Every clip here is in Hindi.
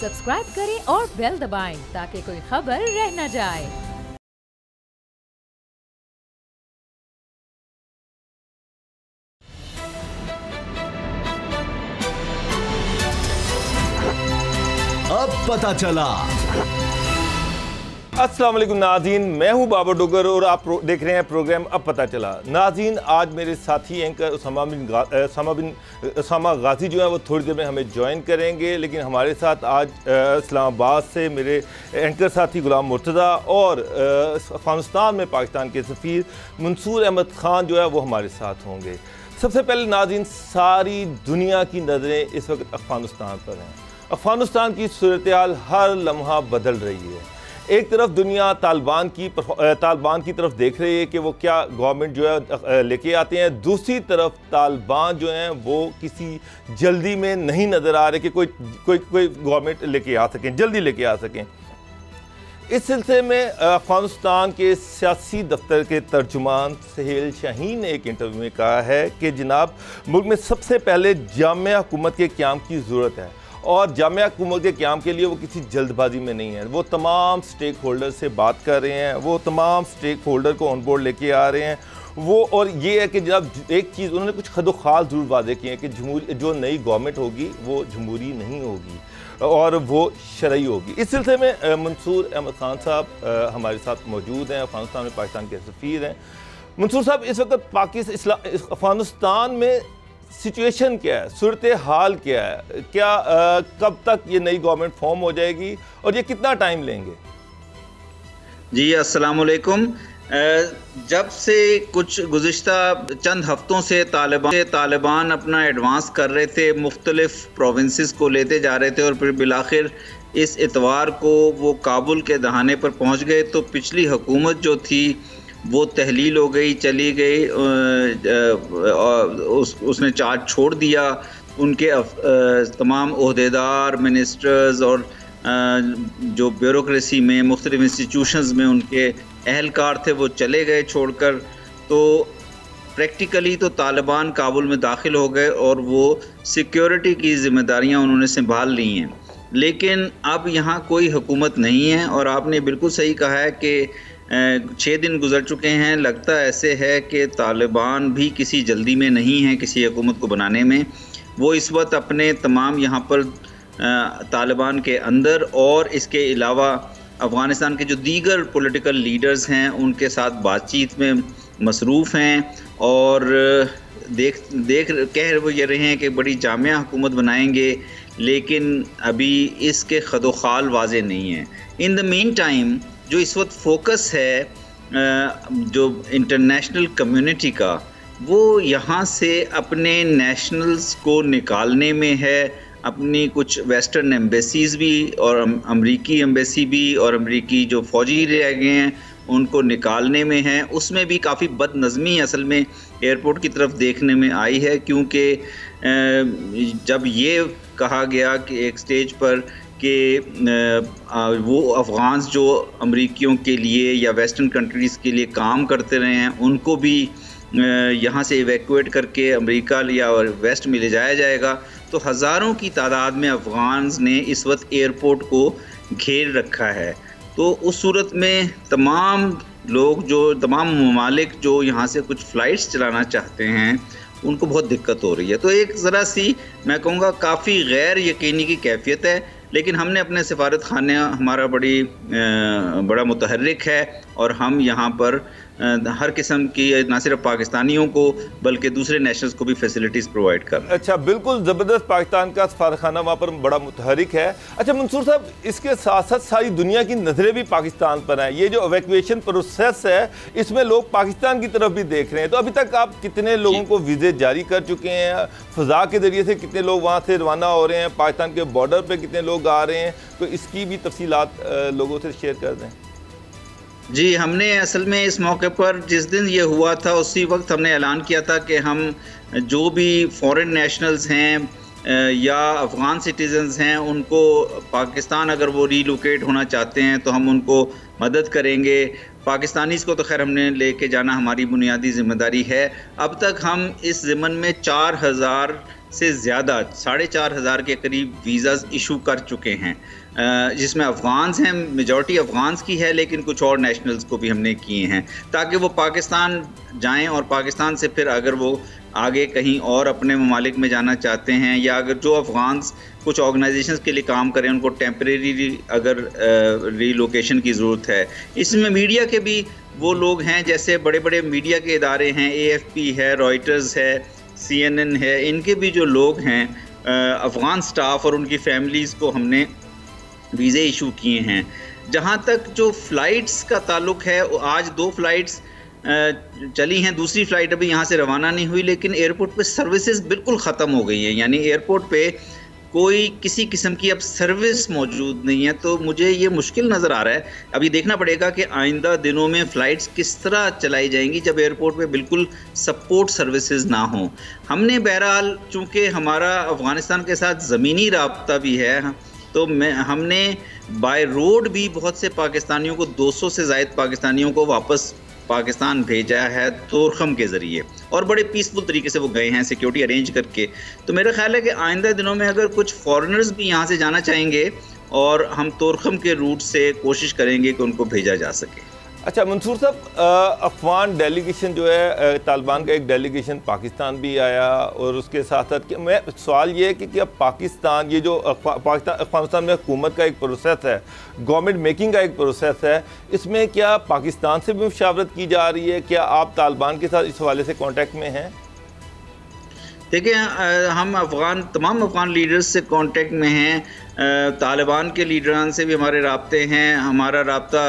सब्सक्राइब करें और बेल दबाएं ताकि कोई खबर रह न जाए। अब पता चला। अस्सलाम वालेकुम नाज़रीन, मैं हूं बाबर डोगर और आप देख रहे हैं प्रोग्राम अब पता चला। नाज़रीन, आज मेरे साथी एंकर उसामा गाजी जो है वो थोड़ी देर में हमें ज्वाइन करेंगे, लेकिन हमारे साथ आज इस्लामाबाद से मेरे एंकर साथी गुलाम मुर्तज़ा और अफ़गानिस्तान में पाकिस्तान के सफ़ीर मंसूर अहमद ख़ान जो है वो हमारे साथ होंगे। सबसे पहले नाज़रीन, सारी दुनिया की नज़रें इस वक्त अफ़गानिस्तान पर हैं। अफ़गानिस्तान की सूरत हाल हर लम्हा बदल रही है। एक तरफ दुनिया तालिबान की तरफ देख रही है कि वो क्या गवर्नमेंट जो है लेके आते हैं, दूसरी तरफ तालिबान जो हैं वो किसी जल्दी में नहीं नज़र आ रहे कि कोई गवर्नमेंट लेके आ सकें, जल्दी लेके आ सकें। इस सिलसिले में अफ़गानिस्तान के सियासी दफ्तर के तर्जुमान सहेल शाहीन ने एक इंटरव्यू में कहा है कि जनाब, मुल्क में सबसे पहले जामिया हुकूमत के क़याम की ज़रूरत है और जामिया हुकूमत के क़याम के लिए वो किसी जल्दबाजी में नहीं है। वो तमाम स्टेक होल्डर से बात कर रहे हैं, वो तमाम स्टेक होल्डर को ऑन बोर्ड लेके आ रहे हैं वो। और ये है कि जनाब, एक चीज़ उन्होंने कुछ खदोखाल ज़रूर वादे किए हैं कि जो नई गवर्नमेंट होगी वो जमहूरी नहीं होगी और वो शरई होगी। इस सिलसिले में मंसूर अहमद ख़ान साहब हमारे साथ मौजूद हैं, अफ़गानिस्तान में पाकिस्तान के सफ़ीर हैं। मंसूर साहब, इस वक्त अफ़गानिस्तान में सिचुएशन क्या है, सूरत हाल क्या है, क्या कब तक ये नई गवर्नमेंट फॉर्म हो जाएगी और ये कितना टाइम लेंगे? जी अस्सलाम वालेकुम। जब से कुछ गुज़िश्ता चंद हफ्तों से तालिबान अपना एडवांस कर रहे थे, मुख्तलिफ प्रोविंसेस को लेते जा रहे थे और फिर बिलाखिर इस इतवार को वो काबुल के दहाने पर पहुंच गए, तो पिछली हुकूमत जो थी वो तहलील हो गई, चली गई, उसने चार्ज छोड़ दिया। उनके तमाम ओहदेदार, मिनिस्टर्स और जो ब्यूरोक्रेसी में मुख्तलिफ इंस्टीट्यूशंस में उनके अहलकार थे वो चले गए छोड़कर। तो प्रैक्टिकली तो तालिबान काबुल में दाखिल हो गए और वो सिक्योरिटी की ज़िम्मेदारियां उन्होंने संभाल ली हैं, लेकिन अब यहाँ कोई हुकूमत नहीं है। और आपने बिल्कुल सही कहा है कि 6 दिन गुजर चुके हैं। लगता ऐसे है कि तालिबान भी किसी जल्दी में नहीं है किसी हुकूमत को बनाने में। वो इस वक्त अपने तमाम यहाँ पर तालिबान के अंदर और इसके अलावा अफ़गानिस्तान के जो दीगर पॉलिटिकल लीडर्स हैं उनके साथ बातचीत में मसरूफ़ हैं और कह वो ये रहे हैं कि बड़ी जामिया हुकूमत बनाएंगे, लेकिन अभी इसके खदोखाल वाज़े नहीं हैं। इन द मीन टाइम जो इस वक्त फोकस है जो इंटरनेशनल कम्युनिटी का, वो यहाँ से अपने नेशनल्स को निकालने में है। अपनी कुछ वेस्टर्न एम्बेसीज़ भी और अमरीकी एम्बेसी भी और अमरीकी जो फ़ौजी रह गए हैं उनको निकालने में है। उसमें भी काफ़ी बदनज़मी असल में एयरपोर्ट की तरफ देखने में आई है, क्योंकि जब ये कहा गया कि एक स्टेज पर कि वो अफ़गान्स जो अमरीकियों के लिए या वेस्टर्न कंट्रीज़ के लिए काम करते रहे हैं उनको भी यहाँ से इवैक्यूएट करके अमेरिका या वेस्ट में ले जाया जाएगा, तो हज़ारों की तादाद में अफ़गान्स ने इस वक्त एयरपोर्ट को घेर रखा है। तो उस सूरत में तमाम ममालिक जो यहाँ से कुछ फ़्लाइट्स चलाना चाहते हैं उनको बहुत दिक्कत हो रही है। तो एक ज़रा सी मैं कहूँगा काफ़ी गैर यकीनी की कैफियत है, लेकिन हमने अपने सफारत खाने हमारा बड़ा मुतहर्रिक है और हम यहाँ पर हर किस्म की न सिर्फ पाकिस्तानियों को बल्कि दूसरे नेशनल्स को भी फैसिलिटीज़ प्रोवाइड कर रहे हैं। अच्छा, बिल्कुल ज़बरदस्त। पाकिस्तान का सफारत खाना वहाँ पर बड़ा मुतहर्रिक है। अच्छा मंसूर साहब, इसके साथ साथ सारी दुनिया की नज़रें भी पाकिस्तान पर हैं। ये जो इवैक्यूएशन प्रोसेस है इसमें लोग पाकिस्तान की तरफ भी देख रहे हैं। तो अभी तक आप कितने लोगों को वीज़े जारी कर चुके हैं? फ़ज़ा के ज़रिए से कितने लोग वहाँ से रवाना हो रहे हैं? पाकिस्तान के बॉर्डर पर कितने लोग आ रहे हैं? तो इसकी भी तफसीलात लोगों से शेयर कर दें। जी, हमने असल में इस मौके पर जिस दिन ये हुआ था उसी वक्त हमने ऐलान किया था कि हम जो भी फॉरेन नेशनल्स हैं या अफ़गान सिटीज़न्स हैं उनको पाकिस्तान अगर वो रीलोकेट होना चाहते हैं तो हम उनको मदद करेंगे। पाकिस्तानीज़ को तो खैर हमने लेके जाना हमारी बुनियादी ज़िम्मेदारी है। अब तक हम इस ज़िम्मन में 4000 से ज़्यादा 4,500 के करीब वीज़ाज़ इशू कर चुके हैं, जिसमें अफ़गान्स हैं, मेजॉरिटी अफ़गान्स की है, लेकिन कुछ और नेशनल्स को भी हमने किए हैं ताकि वो पाकिस्तान जाएं और पाकिस्तान से फिर अगर वो आगे कहीं और अपने ममालिक में जाना चाहते हैं, या अगर जो अफ़गान्स कुछ ऑर्गेनाइजेशंस के लिए काम करें उनको टेम्परेरी अगर रीलोकेशन की ज़रूरत है। इसमें मीडिया के भी वो लोग हैं, जैसे बड़े बड़े मीडिया के इदारे हैं, AFP है, रॉयटर्स है, CNN है, इनके भी जो लोग हैं अफ़गान स्टाफ और उनकी फैमिलीज़ को हमने वीज़े इशू किए हैं। जहाँ तक जो फ़्लाइट्स का ताल्लुक़ है, आज 2 फ़्लाइट्स चली हैं, दूसरी फ़्लाइट अभी यहाँ से रवाना नहीं हुई, लेकिन एयरपोर्ट पे सर्विसेज बिल्कुल ख़त्म हो गई हैं, यानी एयरपोर्ट पे कोई किसी किस्म की अब सर्विस मौजूद नहीं है। तो मुझे ये मुश्किल नज़र आ रहा है, अभी देखना पड़ेगा कि आइंदा दिनों में फ़्लाइट्स किस तरह चलाई जाएंगी जब एयरपोर्ट पे बिल्कुल सपोर्ट सर्विसेज ना हों। हमने बहरहाल चूँकि हमारा अफ़गानिस्तान के साथ ज़मीनी राब्ता भी है, तो हमने बाय रोड भी बहुत से पाकिस्तानियों को 200 से ज़ायद पाकिस्तानियों को वापस पाकिस्तान भेजा है तोरखम के ज़रिए, और बड़े पीसफुल तरीके से वो गए हैं सिक्योरिटी अरेंज करके। तो मेरा ख्याल है कि आइंदा दिनों में अगर कुछ फॉरेनर्स भी यहाँ से जाना चाहेंगे और हम तोरखम के रूट से कोशिश करेंगे कि उनको भेजा जा सके। अच्छा मंसूर साहब, अफगान डेलीगेशन जो है, तालिबान का एक डेलीगेशन पाकिस्तान भी आया, और उसके साथ साथ कि मैं सवाल ये है कि क्या पाकिस्तान, ये जो अफगानिस्तान में हुकूमत का एक प्रोसेस है, गवर्नमेंट मेकिंग का एक प्रोसेस है, इसमें क्या पाकिस्तान से भी मुशावरत की जा रही है? क्या आप तालिबान के साथ इस हवाले से कॉन्टेक्ट में हैं? देखिए, हम तमाम अफ़गान लीडर्स से कांटेक्ट में हैं, तालिबान के लीडरान से भी हमारे राब्ते हैं। हमारा राब्ता,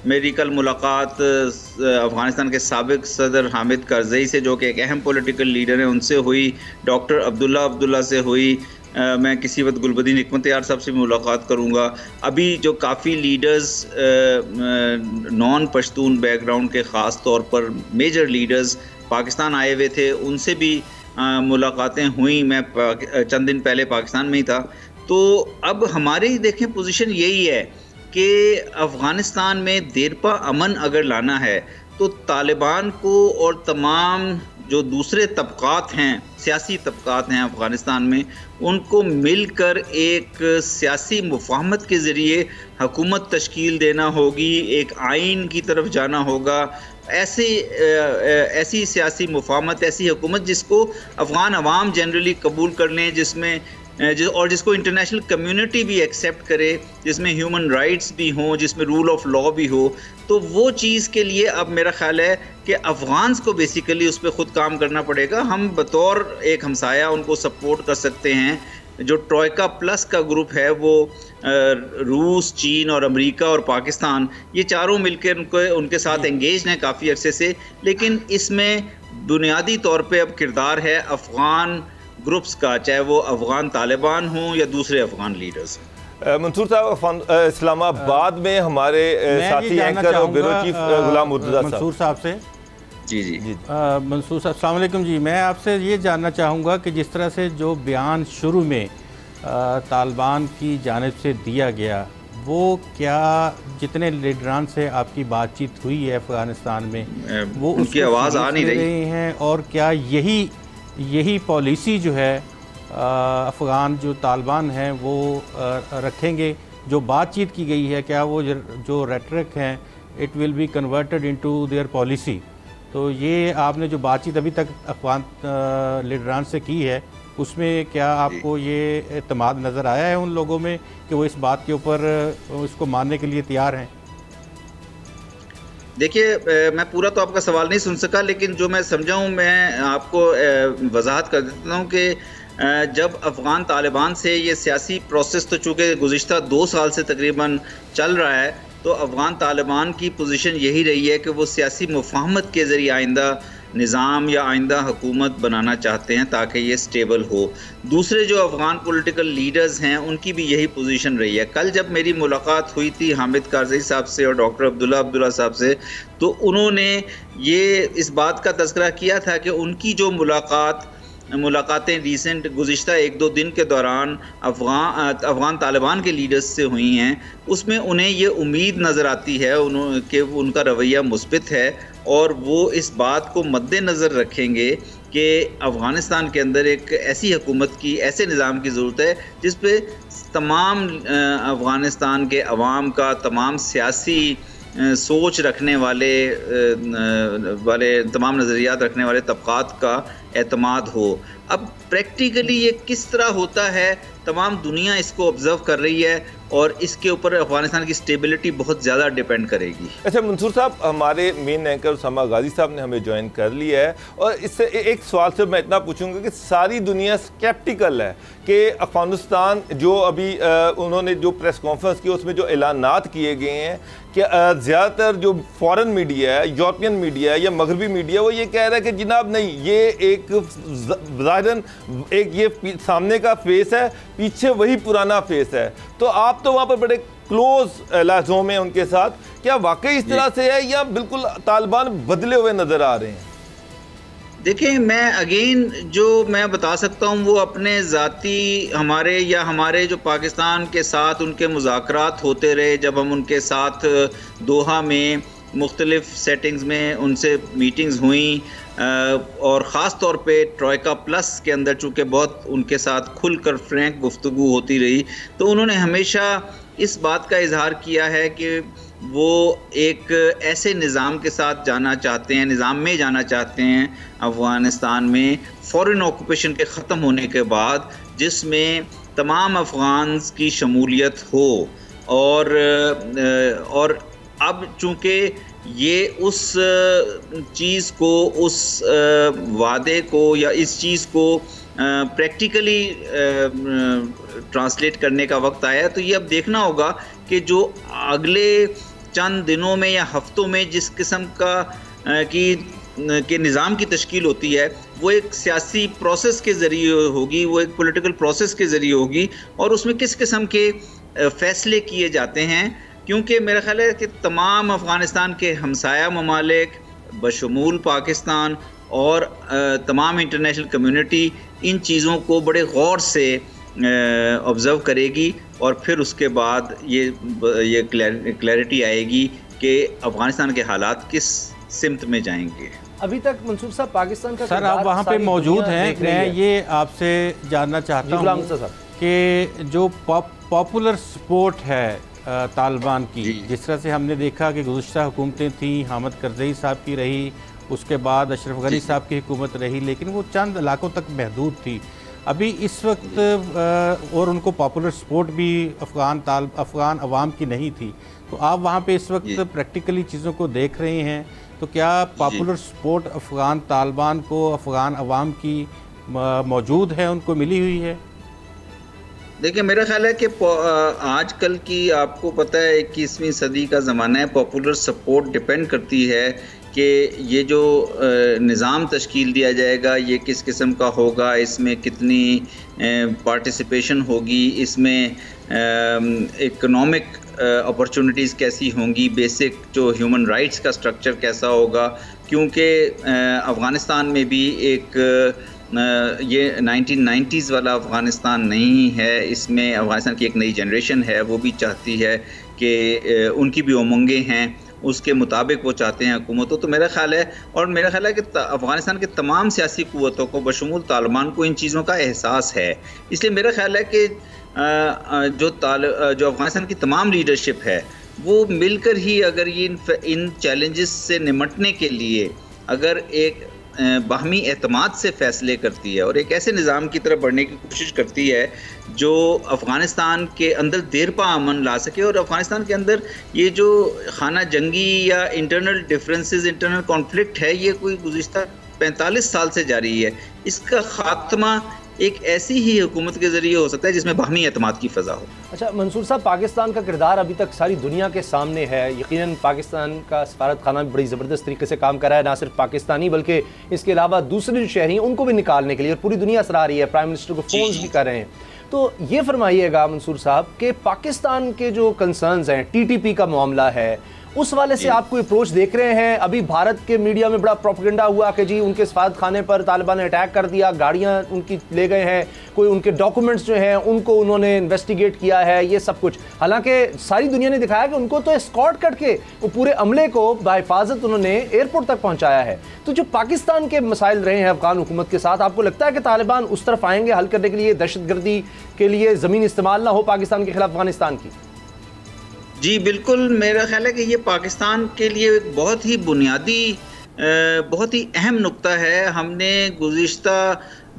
मेरी कल मुलाकात अफ़गानिस्तान के साबिक़ सदर हामिद करज़ई से, जो कि एक अहम पॉलिटिकल लीडर हैं, उनसे हुई, डॉक्टर अब्दुल्ला से हुई। मैं किसी वक्त गुलबदीन हिकमत यार साहब से भी मुलाकात करूँगा। अभी जो काफ़ी लीडर्स नॉन पश्तून बैकग्राउंड के ख़ास तौर पर मेजर लीडर्स पाकिस्तान आए हुए थे, उनसे भी मुलाकातें हुई। मैं चंद दिन पहले पाकिस्तान में ही था। तो अब हमारी देखें पोजीशन यही है कि अफ़गानिस्तान में देरपा अमन अगर लाना है तो तालिबान को और तमाम जो दूसरे तबक़ात हैं, सियासी तबक़ात हैं अफ़गानिस्तान में, उनको मिलकर एक सियासी मुफ़ाहमत के ज़रिए हुकूमत तश्कील देना होगी, एक आइन की तरफ जाना होगा। ऐसी सियासी मुफ़ाहमत, ऐसी हुकूमत जिसको अफ़गान अवाम जनरली कबूल कर लें, और जिसको इंटरनेशनल कम्युनिटी भी एक्सेप्ट करे, जिसमें ह्यूमन राइट्स भी हों, जिसमें रूल ऑफ लॉ भी हो। तो वो चीज़ के लिए अब मेरा ख़्याल है कि अफ़गान्स को बेसिकली उस पर ख़ुद काम करना पड़ेगा। हम बतौर एक हमसाया उनको सपोर्ट कर सकते हैं। जो ट्रोइका प्लस का ग्रुप है, वो रूस, चीन और अमेरिका और पाकिस्तान, ये चारों मिलकर उनके साथ एंगेज हैं काफ़ी अरसे से। लेकिन इसमें बुनियादी तौर पे अब किरदार है अफ़गान ग्रुप्स का, चाहे वो अफ़गान तालिबान हों या दूसरे अफ़गान लीडर्स। मंसूर साहब, इस्लामाबाद में हमारे साथी एंकर और ब्यूरो चीफ गुलाम मुर्तज़ा साहब, मंसूर साहब से जी मंसूर साहब, अस्सलाम वालेकुम जी। मैं आपसे ये जानना चाहूँगा कि जिस तरह से जो बयान शुरू में तालिबान की जानिब से दिया गया, वो क्या जितने लीडरान से आपकी बातचीत हुई है अफ़गानिस्तान में, वो उनकी आवाज़ आ नहीं रही हैं, और क्या यही पॉलिसी जो है अफ़गान जो तालिबान हैं वो रखेंगे? जो बातचीत की गई है, क्या वो जो रेटरिक हैं, it will be converted into their policy? तो ये आपने जो बातचीत अभी तक अफ़गान लीडरान से की है, उसमें क्या आपको ये एतमाद नज़र आया है उन लोगों में कि वो इस बात के ऊपर इसको मानने के लिए तैयार हैं? देखिए, मैं पूरा तो आपका सवाल नहीं सुन सका, लेकिन जो मैं समझा हूँ मैं आपको वजाहत कर देता हूँ कि जब अफ़गान तालिबान से ये सियासी प्रोसेस तो चूँकि गुज़िश्ता 2 साल से तकरीबन चल रहा है, तो अफ़गान तालिबान की पोजीशन यही रही है कि वो सियासी मुफ़ाहमत के ज़रिए आइंदा निज़ाम या आइंदा हुकूमत बनाना चाहते हैं ताकि ये स्टेबल हो। दूसरे जो अफ़गान पॉलिटिकल लीडर्स हैं, उनकी भी यही पोजीशन रही है। कल जब मेरी मुलाकात हुई थी हामिद करज़ई साहब से और डॉक्टर अब्दुल्ला साहब से, तो उन्होंने ये इस बात का तज़किरा किया था कि उनकी जो मुलाकातें रिसेंट गुज़िश्ता 1-2 दिन के दौरान अफ़गान तालिबान के लीडर्स से हुई हैं, उसमें उन्हें ये उम्मीद नज़र आती है कि उनका रवैया मुस्बित है, और वो इस बात को मद्देनज़र रखेंगे कि अफ़गानिस्तान के अंदर एक ऐसी हुकूमत की, ऐसे निज़ाम की ज़रूरत है जिस पे तमाम अफ़गानिस्तान के अवाम का, तमाम सियासी सोच रखने वाले तमाम नज़रियात रखने वाले तबक़ात का एतमाद हो। अब प्रैक्टिकली ये किस तरह होता है, तमाम दुनिया इसको ऑब्ज़र्व कर रही है और इसके ऊपर अफ़गानिस्तान की स्टेबिलिटी बहुत ज़्यादा डिपेंड करेगी। अच्छा मंसूर साहब, हमारे मेन एंकर उसामा गाजी साहब ने हमें ज्वाइन कर लिया है और इससे एक सवाल से मैं इतना पूछूंगा कि सारी दुनिया स्केप्टिकल है कि अफ़गानिस्तान जो अभी उन्होंने जो प्रेस कॉन्फ्रेंस की उसमें जो ऐलानात किए गए हैं कि ज़्यादातर जो फॉरेन मीडिया है, यूरोपियन मीडिया है या मगरबी मीडिया, वो ये कह रहा है कि जनाब नहीं, ये एक ज़ाहिरन एक ये सामने का फेस है, पीछे वही पुराना फेस है। तो आप तो वहाँ पर बड़े क्लोज लाजों में उनके साथ, क्या वाकई इस तरह से है या बिल्कुल तालिबान बदले हुए नज़र आ रहे हैं? देखिए, मैं अगेन जो मैं बता सकता हूँ वो अपने ज़ाती हमारे जो पाकिस्तान के साथ उनके मुज़ाकरात होते रहे, जब हम उनके साथ दोहा में मुख्तलिफ़ सेटिंग्स में उनसे मीटिंग्स हुई और ख़ास तौर पे ट्रोइका प्लस के अंदर चूँकि बहुत उनके साथ खुलकर फ्रैंक गुफ्तगू होती रही, तो उन्होंने हमेशा इस बात का इजहार किया है कि वो एक ऐसे निज़ाम के साथ जाना चाहते हैं, निज़ाम में जाना चाहते हैं अफ़गानिस्तान में फ़ॉरेन ऑक्यूपेशन के ख़त्म होने के बाद, जिसमें तमाम अफ़गान्स की शमूलियत हो। और अब चूँकि ये उस चीज़ को, उस वादे को या इस चीज़ को प्रैक्टिकली ट्रांसलेट करने का वक्त आया है, तो ये अब देखना होगा कि जो अगले चंद दिनों में या हफ्तों में जिस किस्म के निज़ाम की तश्कील होती है, वो एक सियासी प्रोसेस के ज़रिए होगी, वो एक पॉलिटिकल प्रोसेस के ज़रिए होगी और उसमें किस किस्म के फ़ैसले किए जाते हैं। क्योंकि मेरा ख़्याल है कि तमाम अफ़गानिस्तान के हमसाया ममालिक बशमूल पाकिस्तान और तमाम इंटरनेशनल कम्युनिटी इन चीज़ों को बड़े गौर से ऑब्ज़र्व करेगी और फिर उसके बाद ये क्लैरिटी आएगी कि अफ़गानिस्तान के हालात किस सिमत में जाएंगे। अभी तक मंसूर साहब पाकिस्तान का सर आप वहाँ पे मौजूद हैं, मैं ये आपसे जानना चाहता हूँ कि जो पॉपुलर सपोर्ट है तालिबान की, जिस तरह से हमने देखा कि गुज़श्ता हुकूमतें थी, हामिद करज़ई साहब की रही, उसके बाद अशरफ गनी साहब की हुकूमत रही, लेकिन वो चंद इलाकों तक महदूद थी। अभी इस वक्त और उनको पॉपुलर सपोर्ट भी अफ़गान अवाम की नहीं थी, तो आप वहाँ पे इस वक्त प्रैक्टिकली चीज़ों को देख रहे हैं, तो क्या पॉपुलर सपोर्ट अफ़गान तालिबान को अफ़गान अवाम की मौजूद है, उनको मिली हुई है? देखिए, मेरा ख्याल है कि आजकल की, आपको पता है 21वीं सदी का ज़माना है, पॉपुलर सपोर्ट डिपेंड करती है कि ये जो निज़ाम तश्कील दिया जाएगा ये किस किस्म का होगा, इसमें कितनी पार्टिसिपेशन होगी, इसमें इकोनॉमिक अपॉर्चुनिटीज़ कैसी होंगी, बेसिक जो ह्यूमन राइट्स का स्ट्रक्चर कैसा होगा। क्योंकि अफ़गानिस्तान में भी एक ये 1990s वाला अफ़गानिस्तान नहीं है, इसमें अफ़गानिस्तान की एक नई जनरेशन है, वो भी चाहती है कि उनकी भी उमंगें हैं, उसके मुताबिक वो चाहते हैं हुकूमतों। तो मेरा ख्याल है कि अफ़गानिस्तान के तमाम सियासी क़ुव्वतों को बशमूल तालिबान को इन चीज़ों का एहसास है। इसलिए मेरा ख्याल है कि जो अफ़गानिस्तान की तमाम लीडरशिप है वो मिलकर ही अगर ये इन चैलेंजेस से निमटने के लिए अगर एक बाहमी एतमाद से फ़ैसले करती है और एक ऐसे निज़ाम की तरफ बढ़ने की कोशिश करती है जो अफ़गानिस्तान के अंदर देरपा अमन ला सके। और अफ़गानिस्तान के अंदर ये जो खाना जंगी या इंटरनल डिफरेंसेस, इंटरनल कॉन्फ्लिक्ट है, ये कोई गुज़िश्ता 45 साल से जारी है। इसका ख़ात्मा एक ऐसी ही हुकूमत के ज़रिए हो सकता है जिसमें बाहमी एतमाद की फ़ज़ा हो। अच्छा मंसूर साहब, पाकिस्तान का किरदार अभी तक सारी दुनिया के सामने है। यकीनन पाकिस्तान का सफारत खाना भी बड़ी ज़बरदस्त तरीके से काम कर रहा है, ना सिर्फ पाकिस्तानी बल्कि इसके अलावा दूसरे जो शहरी हैं उनको भी निकालने के लिए, और पूरी दुनिया असर आ रही है, प्राइम मिनिस्टर को फ़ोन भी कर रहे हैं। तो ये फरमाइएगा मंसूर साहब कि पाकिस्तान के जो कंसर्न्स हैं, TTP का मामला है उस वाले से आप कोई अप्रोच देख रहे हैं? अभी भारत के मीडिया में बड़ा प्रोपेगेंडा हुआ कि जी उनके सफारत खाने पर तालिबान ने अटैक कर दिया, गाड़ियां उनकी ले गए हैं, कोई उनके डॉक्यूमेंट्स जो हैं उनको उन्होंने इन्वेस्टिगेट किया है, ये सब कुछ। हालांकि सारी दुनिया ने दिखाया कि उनको तो एस्कॉर्ट करके वो पूरे अमले को बाहिफाजत उन्होंने एयरपोर्ट तक पहुंचाया है। तो जो पाकिस्तान के मसाइल रहे हैं अफगान हुकूमत के साथ, आपको लगता है कि तालिबान उस तरफ आएंगे हल करने के लिए, दहशतगर्दी के लिए ज़मीन इस्तेमाल ना हो पाकिस्तान के खिलाफ अफगानिस्तान की? जी बिल्कुल, मेरा ख्याल है कि ये पाकिस्तान के लिए बहुत ही बुनियादी, बहुत ही अहम नुक्ता है। हमने गुज़िश्ता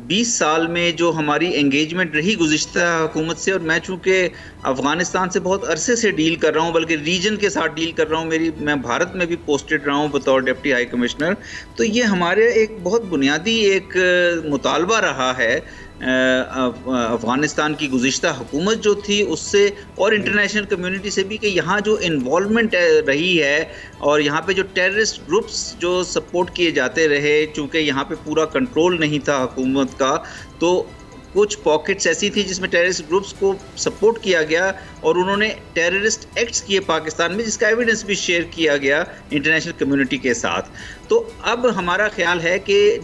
20 साल में जो हमारी एंगेजमेंट रही गुज़िश्ता हुकूमत से, और मैं चूँकि अफ़गानिस्तान से बहुत अरसे से डील कर रहा हूँ, बल्कि रीजन के साथ डील कर रहा हूँ, मैं भारत में भी पोस्टेड रहा हूँ बतौर डिप्टी हाई कमिश्नर, तो ये हमारे एक बहुत बुनियादी एक मुतालबा रहा है अफ़गानिस्तान की गुज़िश्ता हुकूमत जो थी उससे और इंटरनेशनल कम्युनिटी से भी, कि यहाँ जो इन्वॉल्वमेंट रही है और यहाँ पे जो टेररिस्ट ग्रुप्स जो सपोर्ट किए जाते रहे, चूँकि यहाँ पे पूरा कंट्रोल नहीं था हुकूमत का, तो कुछ पॉकेट्स ऐसी थी जिसमें टेररिस्ट ग्रुप्स को सपोर्ट किया गया और उन्होंने टेररिस्ट एक्ट्स किए पाकिस्तान में, जिसका एविडेंस भी शेयर किया गया इंटरनेशनल कम्युनिटी के साथ। तो अब हमारा ख्याल है कि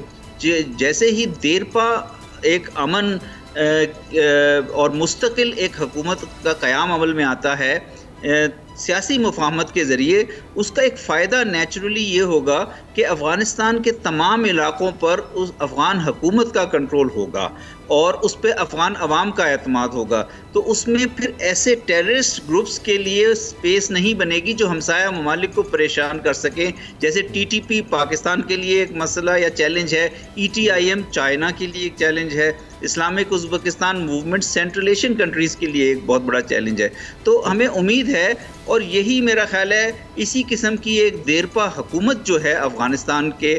जैसे ही देरपा एक अमन और मुस्तकिल एक हुकूमत का क़याम अमल में आता है सियासी मुफाहमत के ज़रिए, उसका एक फ़ायदा नेचुरली ये होगा कि अफ़गानिस्तान के तमाम इलाक़ों पर उस अफ़गान हुकूमत का कंट्रोल होगा और उस पर अफ़गान अवाम का एतमाद होगा। तो उसमें फिर ऐसे टेररिस्ट ग्रुप्स के लिए स्पेस नहीं बनेगी जो हमसाया ममालिक को परेशान कर सकें, जैसे TTP पाकिस्तान के लिए एक मसला या चैलेंज है, ETIM चाइना के लिए एक चैलेंज है, Islamic Uzbekistan movement central Asian countries के लिए एक बहुत बड़ा चैलेंज है। तो हमें उम्मीद है, और यही मेरा ख्याल है, इसी किस्म की एक देरपा हुकूमत जो है अफ़गानिस्तान के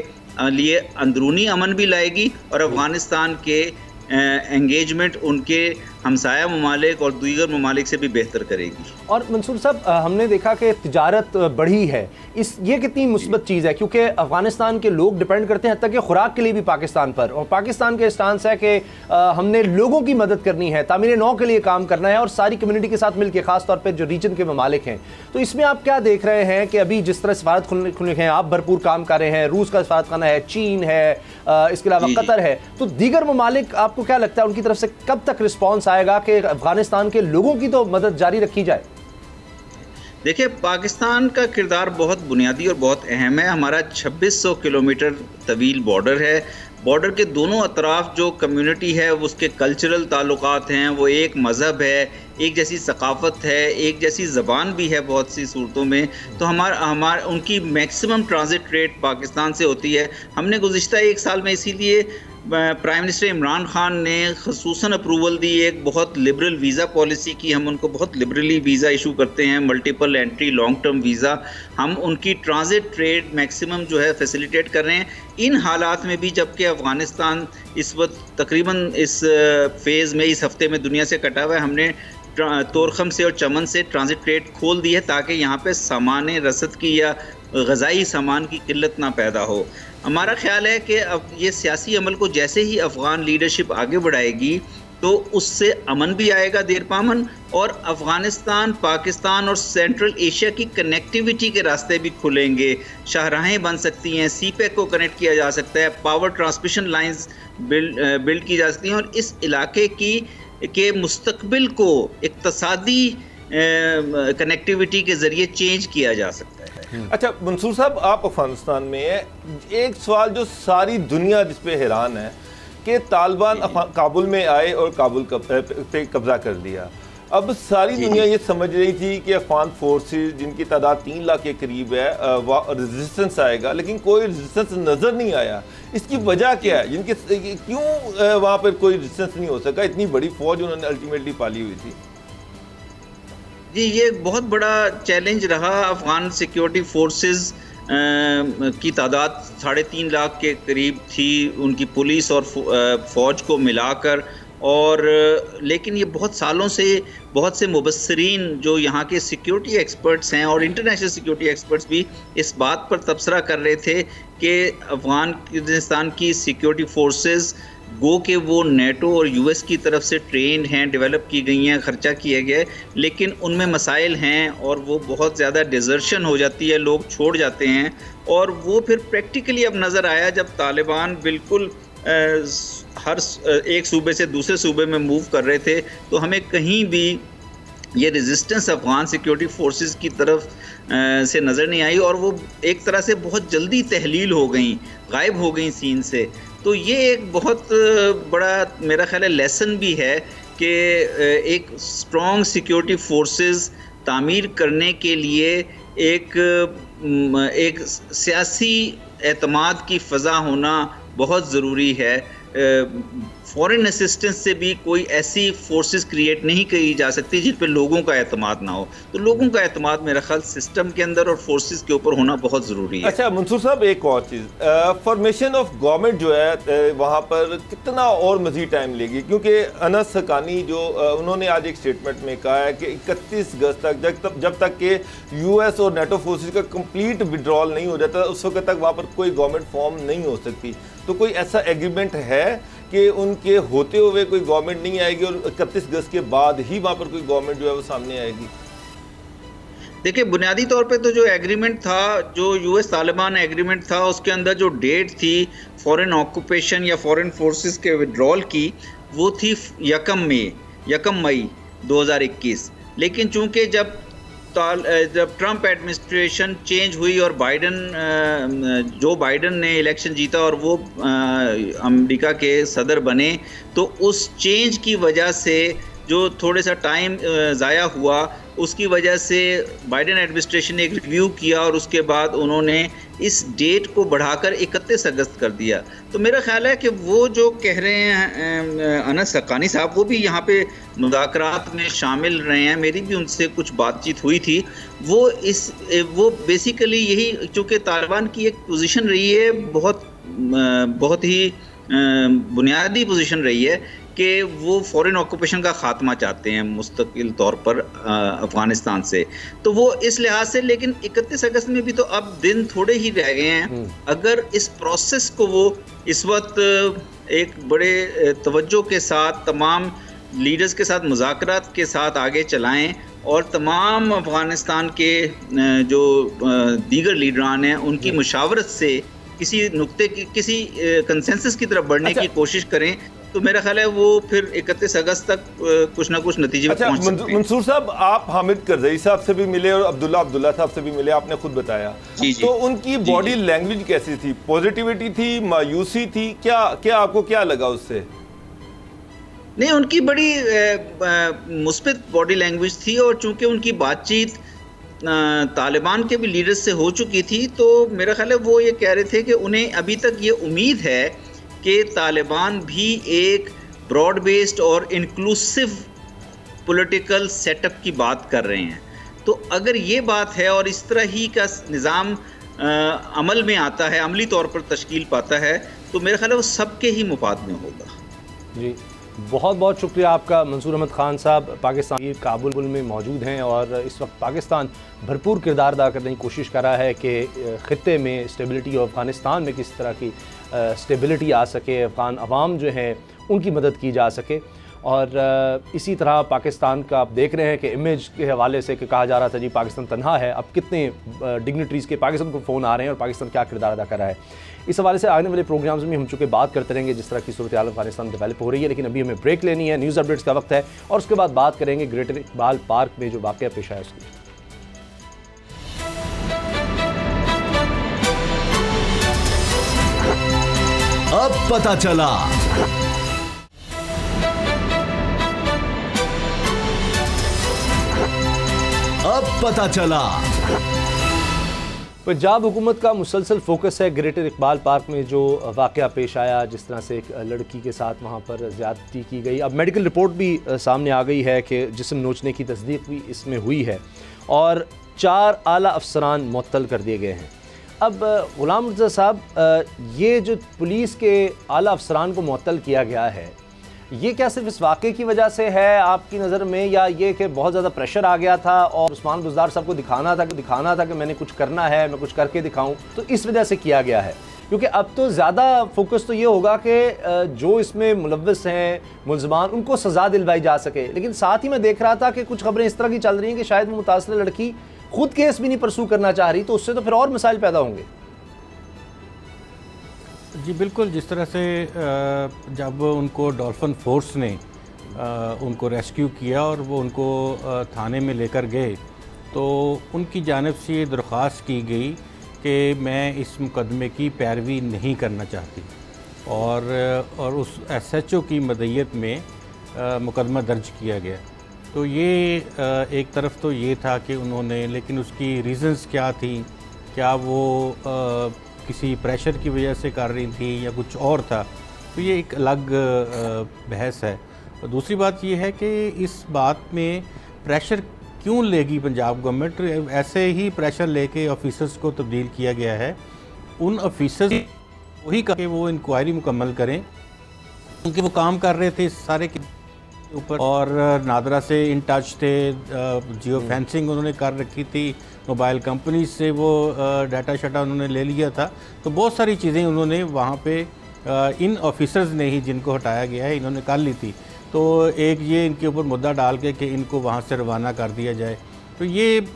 लिए अंदरूनी अमन भी लाएगी और अफ़गानिस्तान के एंगेजमेंट उनके हमसाया ममालिक और दीगर ममालिक से भी बेहतर करेगी। और मंसूर साहब, हमने देखा कि तिजारत बढ़ी है, ये कितनी मुस्बत चीज़ है, क्योंकि अफ़गानिस्तान के लोग डिपेंड करते हैं हद तक कि खुराक के लिए भी पाकिस्तान पर, और पाकिस्तान के स्टांस है कि हमने लोगों की मदद करनी है, तामीर नौ के लिए काम करना है और सारी कम्युनिटी के साथ मिलकर, ख़ास तौर पर जो रीजन के ममालिक हैं। तो इसमें आप क्या देख रहे हैं कि अभी जिस तरह सफारत खुलने हैं, आप भरपूर काम कर रहे हैं, रूस का सफारत खाना है, चीन है, इसके अलावा कतर है, तो दीगर ममालिक आपको क्या लगता है उनकी तरफ से कब तक रिस्पॉन्स आएगा कि अफगानिस्तान के लोगों की तो मदद जारी रखी जाए? देखिए, पाकिस्तान का किरदार बहुत बुनियादी और बहुत अहम है। हमारा 2600 किलोमीटर तवील बॉर्डर है। बॉर्डर के दोनों अतराफ जो कम्युनिटी है उसके कल्चरल ताल्लुकात हैं, वो एक मज़हब है, एक जैसी सकाफ़त है, एक जैसी ज़बान भी है बहुत सी सूरतों में। तो हमारा उनकी मैक्सिमम ट्रांजिट रेट पाकिस्तान से होती है। हमने गुज़िश्ता 1 साल में इसीलिए प्राइम मिनिस्टर इमरान खान ने ख़ुसूसन अप्रूवल दी, एक बहुत लिबरल वीज़ा पॉलिसी की। हम उनको बहुत लिबरली वीज़ा इशू करते हैं, multiple entry long term visa. हम उनकी ट्रांजिट ट्रेड मैक्सिमम जो है फैसिलिटेट कर रहे हैं इन हालात में भी, जबकि अफ़गानिस्तान इस वक्त तकरीबन इस फेज़ में इस हफ़्ते में दुनिया से कटा हुआ है। हमने तोरखम से और चमन से ट्रांजिट ट्रेड खोल दी है ताकि यहाँ पे सामान रसद की या ग़ज़ाई सामान की किल्लत ना पैदा हो। हमारा ख्याल है कि अब ये सियासी अमल को जैसे ही अफ़गान लीडरशिप आगे बढ़ाएगी तो उससे अमन भी आएगा, देरपा अमन, और अफ़गानिस्तान, पाकिस्तान और सेंट्रल एशिया की कनेक्टिविटी के रास्ते भी खुलेंगे। शाहराहें बन सकती हैं, सीपैक को कनेक्ट किया जा सकता है, पावर ट्रांसमिशन लाइंस बिल्ड की जा सकती हैं और इस इलाके के मुस्तकबिल को इक्तसादी कनेक्टिविटी के ज़रिए चेंज किया जा सकता है। अच्छा मंसूर साहब, आप अफगानिस्तान में है, एक सवाल जो सारी दुनिया जिस पे हैरान है कि तालिबान काबुल में आए और काबुल पे कब्जा कर लिया। अब सारी दुनिया ये समझ रही थी कि अफगान फोर्सेस जिनकी तादाद 3 लाख के करीब है रेजिस्टेंस आएगा, लेकिन कोई रेजिस्टेंस नज़र नहीं आया। इसकी वजह क्या है? क्यों वहाँ पर कोई रेजिस्टेंस नहीं हो सका? इतनी बड़ी फौज उन्होंने अल्टीमेटली पाली हुई थी। जी, ये बहुत बड़ा चैलेंज रहा। अफ़गान सिक्योरिटी फोर्सेस की तादाद 3.5 लाख के करीब थी, उनकी पुलिस और फ़ौज को मिलाकर, और लेकिन ये बहुत सालों से बहुत से मुबस्सरीन जो यहाँ के सिक्योरिटी एक्सपर्ट्स हैं और इंटरनेशनल सिक्योरिटी एक्सपर्ट्स भी इस बात पर तबसरा कर रहे थे कि अफ़गानिस्तान की सिक्योरिटी फोर्सेस गो के वो नेटो और यूएस की तरफ से ट्रेंड हैं, डेवलप की गई हैं, खर्चा किया गया है, लेकिन उनमें मसाइल हैं और वो बहुत ज़्यादा डिजर्शन हो जाती है, लोग छोड़ जाते हैं। और वो फिर प्रैक्टिकली अब नज़र आया जब तालिबान बिल्कुल हर एक सूबे से दूसरे सूबे में मूव कर रहे थे, तो हमें कहीं भी ये रेजिस्टेंस अफ़गान सिक्योरिटी फोर्सेस की तरफ से नज़र नहीं आई और वो एक तरह से बहुत जल्दी तहलील हो गई, गायब हो गई सीन से। तो ये एक बहुत बड़ा मेरा ख्याल है लेसन भी है कि एक स्ट्रॉन्ग सिक्योरिटी फोर्सेस तामीर करने के लिए एक सियासी एतमाद की फ़ज़ा होना बहुत ज़रूरी है। फॉरेन असिस्टेंस से भी कोई ऐसी फोर्सेस क्रिएट नहीं की जा सकती जिन पे लोगों का एतमाद ना हो। तो लोगों का एतमाद मेरा ख्याल सिस्टम के अंदर और फोर्सेस के ऊपर होना बहुत ज़रूरी है। अच्छा मंसूर साहब, एक और चीज़, फॉर्मेशन ऑफ गवर्नमेंट जो है वहाँ पर कितना और मज़ीद टाइम लेगी? क्योंकि अनस हक्कानी जो उन्होंने आज एक स्टेटमेंट में कहा है कि 31 अगस्त तक जब तक के यूएस और नेटो फोर्सेस का कंप्लीट विड्रॉल नहीं हो जाता उस वक्त तक वहाँ पर कोई गवर्नमेंट फॉर्म नहीं हो सकती। तो कोई ऐसा एग्रीमेंट है कि उनके होते हुए कोई गवर्नमेंट नहीं आएगी और 31 अगस्त के बाद ही वहाँ पर कोई गवर्नमेंट जो है वो सामने आएगी? देखिए, बुनियादी तौर पे तो जो एग्रीमेंट था, जो यूएस तालिबान एग्रीमेंट था, उसके अंदर जो डेट थी फॉरेन ऑक्यूपेशन या फॉरेन फोर्सेस के विड्रॉल की, वो थी 1 मई 2021। लेकिन चूंकि जब ट्रंप एडमिनिस्ट्रेशन चेंज हुई और जो बाइडन ने इलेक्शन जीता और वो अमेरिका के सदर बने, तो उस चेंज की वजह से जो थोड़े सा टाइम ज़ाया हुआ, उसकी वजह से बाइडन एडमिनिस्ट्रेशन ने एक रिव्यू किया और उसके बाद उन्होंने इस डेट को बढ़ाकर 31 अगस्त कर दिया। तो मेरा ख्याल है कि वो जो कह रहे हैं अनस हक्कानी साहब, वो भी यहाँ पे मुज़ाकरात में शामिल रहे हैं, मेरी भी उनसे कुछ बातचीत हुई थी। वो बेसिकली यही, चूँकि तालिबान की एक पोजीशन रही है, बहुत ही बुनियादी पोजीशन रही है कि वो फॉरेन ऑक्यूपेशन का ख़ात्मा चाहते हैं मुस्तकिल तौर पर अफ़गानिस्तान से। तो वो इस लिहाज से, लेकिन 31 अगस्त में भी तो अब दिन थोड़े ही रह गए हैं। अगर इस प्रोसेस को वो इस वक्त एक बड़े तवज्जो के साथ तमाम लीडर्स के साथ मुज़ाकरात के साथ आगे चलाएं और तमाम अफ़गानिस्तान के जो दीगर लीडरान हैं उनकी मुशावरत से किसी नुक्ते की, किसी कंसेंसस की तरफ बढ़ने की कोशिश करें, तो मेरा ख्याल है वो फिर 31 अगस्त तक कुछ ना कुछ नतीजे में पहुंच सकते हैं। मंसूर साहब, आप हामिद करजई साहब से भी मिले और अब्दुल्ला साहब से भी मिले, आपने खुद बताया। तो उनकी बॉडी लैंग्वेज कैसी थी? पॉजिटिविटी थी, मायूसी थी, क्या आपको क्या लगा उससे? नहीं, उनकी बड़ी मुस्बित बॉडी लैंग्वेज थी और चूंकि उनकी बातचीत तालिबान के भी लीडर्स से हो चुकी थी, तो मेरा ख्याल है वो ये कह रहे थे कि उन्हें अभी तक ये उम्मीद है कि तालिबान भी एक ब्रॉड बेस्ड और इंक्लूसिव पॉलिटिकल सेटअप की बात कर रहे हैं। तो अगर ये बात है और इस तरह ही का निज़ाम अमल में आता है, अमली तौर पर तश्कील पाता है, तो मेरा ख्याल है वो सबके ही मुफाद में होगा। जी, बहुत बहुत शुक्रिया आपका मंसूर अहमद ख़ान साहब। पाकिस्तान की काबुल में मौजूद हैं और इस वक्त पाकिस्तान भरपूर किरदार अदा करने की कोशिश कर रहा है कि ख़ित्ते में स्टेबिलिटी और अफ़गानिस्तान में किस तरह की स्टेबिलिटी आ सके, अफ़गान अवाम जो हैं उनकी मदद की जा सके। और इसी तरह पाकिस्तान का आप देख रहे हैं कि इमेज के हवाले से कि कहा जा रहा था जी पाकिस्तान तन्हा है, अब कितने डिग्निटरीज़ के पाकिस्तान को फ़ोन आ रहे हैं और पाकिस्तान क्या किरदार अदा कर रहा है। इस हवाले से आने वाले प्रोग्राम्स में हम चूँकि बात करते रहेंगे जिस तरह की सूरत हाल अफगानिस्तान डेवलप हो रही है, लेकिन अभी हमें ब्रेक लेनी है, न्यूज़ अपडेट्स का वक्त है और उसके बाद बात करेंगे ग्रेटर इकबाल पार्क में जो वाक़या पेश आया उसकी। अब पता चला। अब पता चला। पंजाब हुकूमत का मुसलसल फोकस है ग्रेटर इकबाल पार्क में जो वाक़या पेश आया, जिस तरह से एक लड़की के साथ वहाँ पर ज़्यादती की गई। अब मेडिकल रिपोर्ट भी सामने आ गई है कि जिस्म नोचने की तस्दीक भी इसमें हुई है और 4 आला अफसरान मुअत्तल कर दिए गए हैं। अब ग़ुलाम मिर्ज़ा साहब, ये जो पुलिस के आला अफसरान को मुअत्तल किया गया है, ये क्या सिर्फ इस वाक़े की वजह से है आपकी नज़र में, या ये कि बहुत ज़्यादा प्रेशर आ गया था और उस्मान बुज़दार साहब को दिखाना था कि मैंने कुछ करना है, मैं कुछ करके दिखाऊं, तो इस वजह से किया गया है? क्योंकि अब तो ज़्यादा फोकस तो ये होगा कि जो इसमें मुलव्वस हैं, मुलजमान, उनको सज़ा दिलवाई जा सके। लेकिन साथ ही मैं देख रहा था कि कुछ खबरें इस तरह की चल रही हैं कि शायद वो मुतासर लड़की खुद केस भी नहीं परसू करना चाह रही, तो उससे तो फिर और मसाइल पैदा होंगे। जी बिल्कुल, जिस तरह से जब उनको डॉल्फिन फोर्स ने उनको रेस्क्यू किया और वो उनको थाने में लेकर गए, तो उनकी जानिब से ये दरख्वास्त की गई कि मैं इस मुकदमे की पैरवी नहीं करना चाहती, और उस SHO की मदय्यत में मुकदमा दर्ज किया गया। तो ये एक तरफ तो ये था कि उन्होंने, लेकिन उसकी रीज़न्स क्या थी, क्या वो किसी प्रेशर की वजह से कर रही थी या कुछ और था, तो ये एक अलग बहस है। और दूसरी बात ये है कि इस बात में प्रेशर क्यों लेगी पंजाब गवर्नमेंट? ऐसे ही प्रेशर लेके ऑफिसर्स को तब्दील किया गया है। उन ऑफिसर्स वही कहा कि वो इंक्वायरी मुकम्मल करें, क्योंकि वो काम कर रहे थे सारे के ऊपर, और नादरा से इन टच थे, जियो फेंसिंग उन्होंने कर रखी थी, मोबाइल कंपनी से वो डाटा शाटा उन्होंने ले लिया था। तो बहुत सारी चीज़ें उन्होंने वहाँ पे इन ऑफिसर्स ने ही, जिनको हटाया गया है, इन्होंने कर ली थी। तो एक ये इनके ऊपर मुद्दा डाल के कि इनको वहाँ से रवाना कर दिया जाए। तो ये